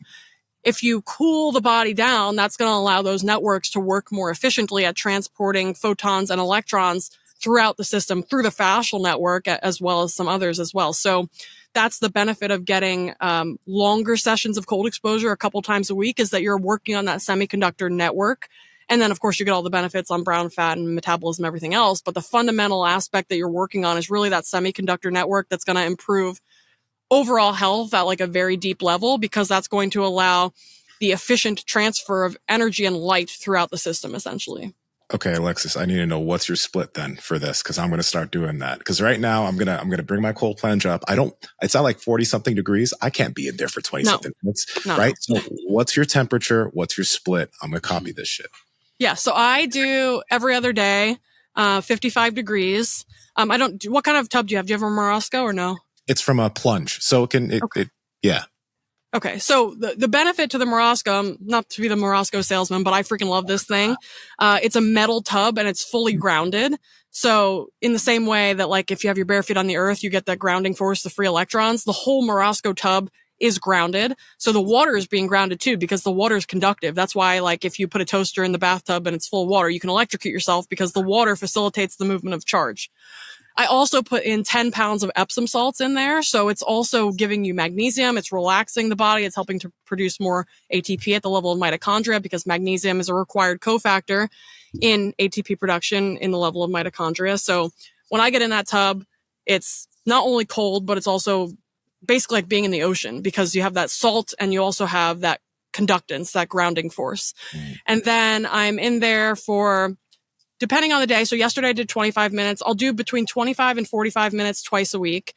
If you cool the body down, that's going to allow those networks to work more efficiently at transporting photons and electrons throughout the system, through the fascial network, as well as some others as well. So that's the benefit of getting longer sessions of cold exposure a couple times a week, is that you're working on that semiconductor network. And then, of course, you get all the benefits on brown fat and metabolism, everything else. But the fundamental aspect that you're working on is really that semiconductor network that's going to improve overall health at like a very deep level, because that's going to allow the efficient transfer of energy and light throughout the system, essentially. Okay, Alexis, I need to know what's your split then for this, because I'm going to start doing that. Because right now I'm gonna bring my cold plunge up. It's at like 40 something degrees. I can't be in there for 20 something minutes, right? So what's your temperature? What's your split? I'm gonna copy this shit. Yeah, so I do every other day, 55 degrees. What kind of tub do you have? Do you have a Morosco or no? It's from a Plunge, so yeah. Okay, so the benefit to the Morosco, not to be the Morosco salesman, but I freaking love this thing. It's a metal tub and it's fully grounded. So in the same way that like if you have your bare feet on the earth, you get that grounding force, the free electrons, the whole Morosco tub is grounded. So the water is being grounded too, because the water is conductive. That's why like if you put a toaster in the bathtub and it's full of water, you can electrocute yourself because the water facilitates the movement of charge. I also put in 10 pounds of Epsom salts in there. So it's also giving you magnesium. It's relaxing the body. It's helping to produce more ATP at the level of mitochondria, because magnesium is a required cofactor in ATP production in the level of mitochondria. So when I get in that tub, it's not only cold, but it's also basically like being in the ocean, because you have that salt and you also have that conductance, that grounding force. And then I'm in there for, depending on the day. So yesterday I did 25 minutes. I'll do between 25 and 45 minutes twice a week.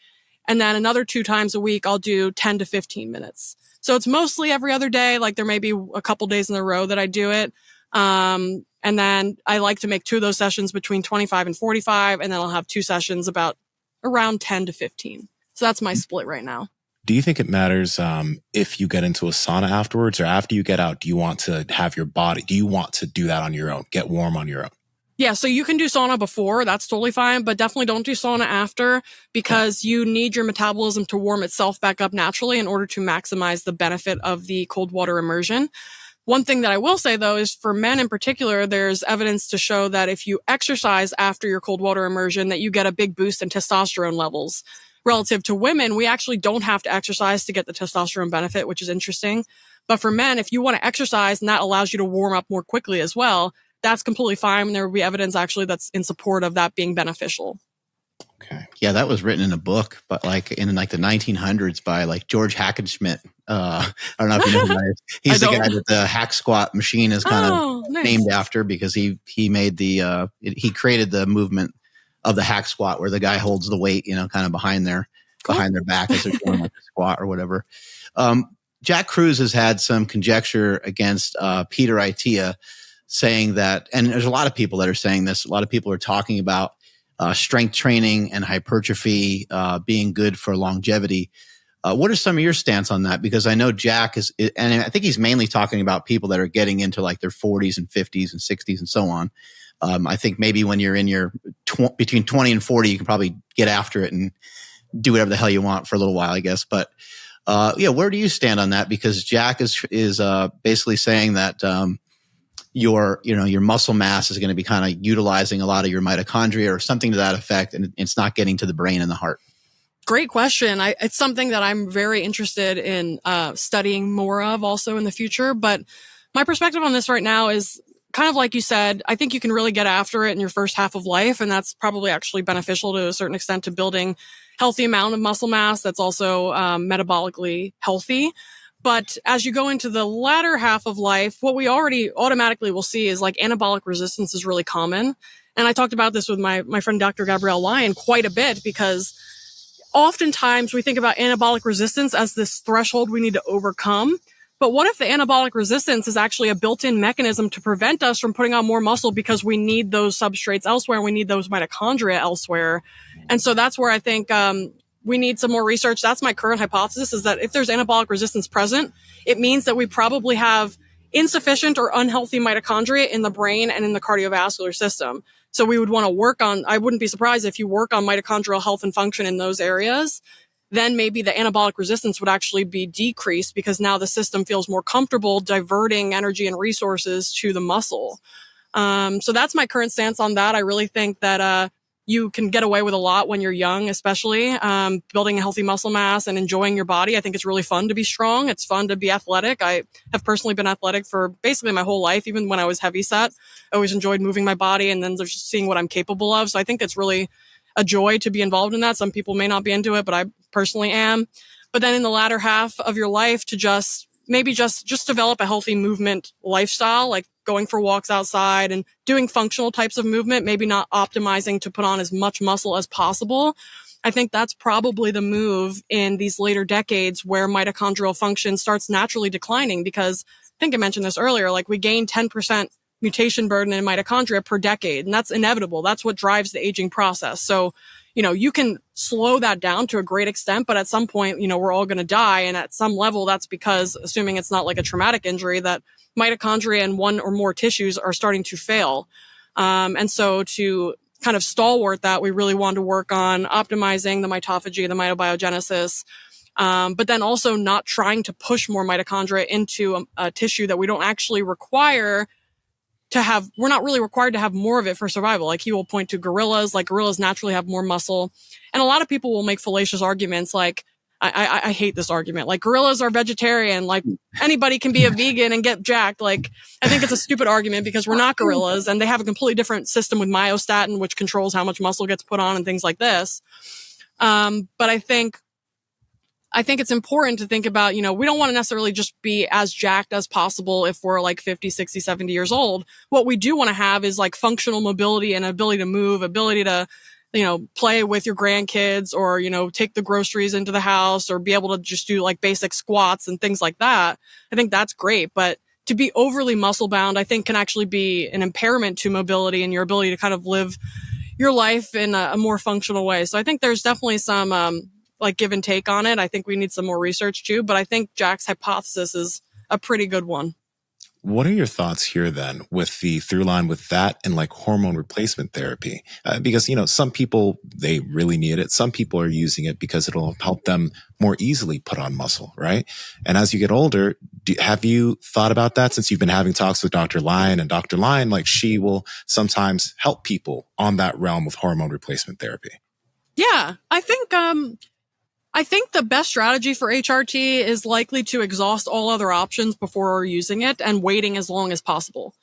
And then another 2 times a week, I'll do 10 to 15 minutes. So it's mostly every other day. Like there may be a couple days in a row that I do it. And then I like to make 2 of those sessions between 25 and 45. And then I'll have 2 sessions about around 10 to 15. So that's my split right now. Do you think it matters if you get into a sauna afterwards, or after you get out, do you want to have your body, do you want to do that on your own, get warm on your own? Yeah, so you can do sauna before, that's totally fine, but definitely don't do sauna after, because you need your metabolism to warm itself back up naturally in order to maximize the benefit of the cold water immersion. One thing that I will say though is for men in particular, there's evidence to show that if you exercise after your cold water immersion, that you get a big boost in testosterone levels. Relative to women, we actually don't have to exercise to get the testosterone benefit, which is interesting. But for men, if you want to exercise and that allows you to warm up more quickly as well, that's completely fine. There will be evidence actually that's in support of that being beneficial. Okay. Yeah, that was written in a book, but like in like the 1900s by like George Hackenschmidt. I don't know if you know who that is. He's the guy that the hack squat machine is kind of named after, because he made he created the movement of the hack squat where the guy holds the weight, kind of behind their back as they're doing like a squat or whatever. Jack Kruse has had some conjecture against Peter Itea, saying that, and there's a lot of people that are saying this. A lot of people are talking about strength training and hypertrophy being good for longevity. What are some of your stance on that? Because I know Jack is, and I think he's mainly talking about people that are getting into like their 40s and 50s and 60s and so on. I think maybe when you're in your between 20 and 40, you can probably get after it and do whatever the hell you want for a little while, I guess. But where do you stand on that? Because Jack is basically saying that your muscle mass is going to be kind of utilizing a lot of your mitochondria or something to that effect, and it's not getting to the brain and the heart. Great question. It's something that I'm very interested in studying more of also in the future. But my perspective on this right now is kind of like you said, I think you can really get after it in your first half of life. And that's probably actually beneficial to a certain extent to building healthy amount of muscle mass that's also metabolically healthy. But as you go into the latter half of life, what we already automatically will see is like anabolic resistance is really common. And I talked about this with my friend Dr. Gabrielle Lyon quite a bit, because oftentimes we think about anabolic resistance as this threshold we need to overcome. But what if the anabolic resistance is actually a built-in mechanism to prevent us from putting on more muscle because we need those substrates elsewhere and we need those mitochondria elsewhere? And so that's where I think we need some more research. That's my current hypothesis, is that if there's anabolic resistance present, it means that we probably have insufficient or unhealthy mitochondria in the brain and in the cardiovascular system. So we would want to work on, I wouldn't be surprised if you work on mitochondrial health and function in those areas, then maybe the anabolic resistance would actually be decreased, because now the system feels more comfortable diverting energy and resources to the muscle. So that's my current stance on that. I really think that you can get away with a lot when you're young, especially building a healthy muscle mass and enjoying your body. I think it's really fun to be strong. It's fun to be athletic. I have personally been athletic for basically my whole life. Even when I was heavy set, I always enjoyed moving my body and then just seeing what I'm capable of. So I think it's really a joy to be involved in that. Some people may not be into it, but I personally am. But then in the latter half of your life, to just develop a healthy movement lifestyle, like going for walks outside and doing functional types of movement, maybe not optimizing to put on as much muscle as possible. I think that's probably the move in these later decades where mitochondrial function starts naturally declining, because I think I mentioned this earlier, like we gain 10% mutation burden in mitochondria per decade, and that's inevitable. That's what drives the aging process. So, you can slow that down to a great extent, but at some point, we're all going to die. And at some level, that's because, assuming it's not like a traumatic injury, that mitochondria in one or more tissues are starting to fail. And so to kind of stalwart that, we really want to work on optimizing the mitophagy, the mitobiogenesis, but then also not trying to push more mitochondria into a tissue that we don't actually require to have. We're not really required to have more of it for survival. Like he will point to gorillas, like gorillas naturally have more muscle. And a lot of people will make fallacious arguments like, I hate this argument. Like gorillas are vegetarian, like anybody can be a vegan and get jacked. Like I think it's a stupid argument, because we're not gorillas and they have a completely different system with myostatin, which controls how much muscle gets put on and things like this. But I think it's important to think about, we don't want to necessarily just be as jacked as possible if we're like 50, 60, 70 years old. What we do want to have is like functional mobility and ability to move, ability to, play with your grandkids, or, take the groceries into the house, or be able to just do like basic squats and things like that. I think that's great. But to be overly muscle bound, I think can actually be an impairment to mobility and your ability to kind of live your life in a more functional way. So I think there's definitely some, like give and take on it. I think we need some more research too, but I think Jack's hypothesis is a pretty good one. What are your thoughts here then with the through line with that and like hormone replacement therapy? Because, some people, they really need it. Some people are using it because it'll help them more easily put on muscle, right? And as you get older, have you thought about that, since you've been having talks with Dr. Lyon, and Dr. Lyon, like she will sometimes help people on that realm of hormone replacement therapy? Yeah, I think the best strategy for HRT is likely to exhaust all other options before using it and waiting as long as possible.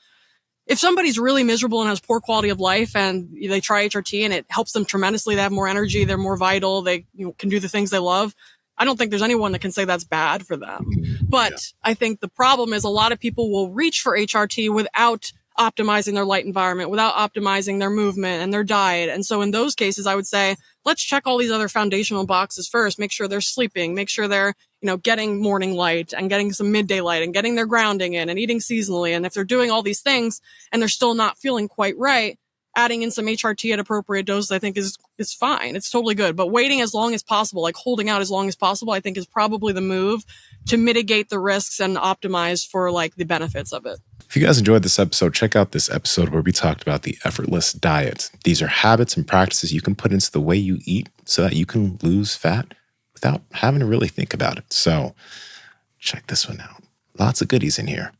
If somebody's really miserable and has poor quality of life and they try HRT and it helps them tremendously, they have more energy, they're more vital, they can do the things they love, I don't think there's anyone that can say that's bad for them. But I think the problem is a lot of people will reach for HRT without optimizing their light environment, without optimizing their movement and their diet. And so in those cases, I would say, let's check all these other foundational boxes first. Make sure they're sleeping, make sure they're, getting morning light and getting some midday light and getting their grounding in and eating seasonally. And if they're doing all these things and they're still not feeling quite right, adding in some HRT at appropriate doses, I think is fine. It's totally good. But waiting as long as possible, like holding out as long as possible, I think is probably the move to mitigate the risks and optimize for like the benefits of it. If you guys enjoyed this episode, check out this episode where we talked about the effortless diet. These are habits and practices you can put into the way you eat so that you can lose fat without having to really think about it. So check this one out. Lots of goodies in here.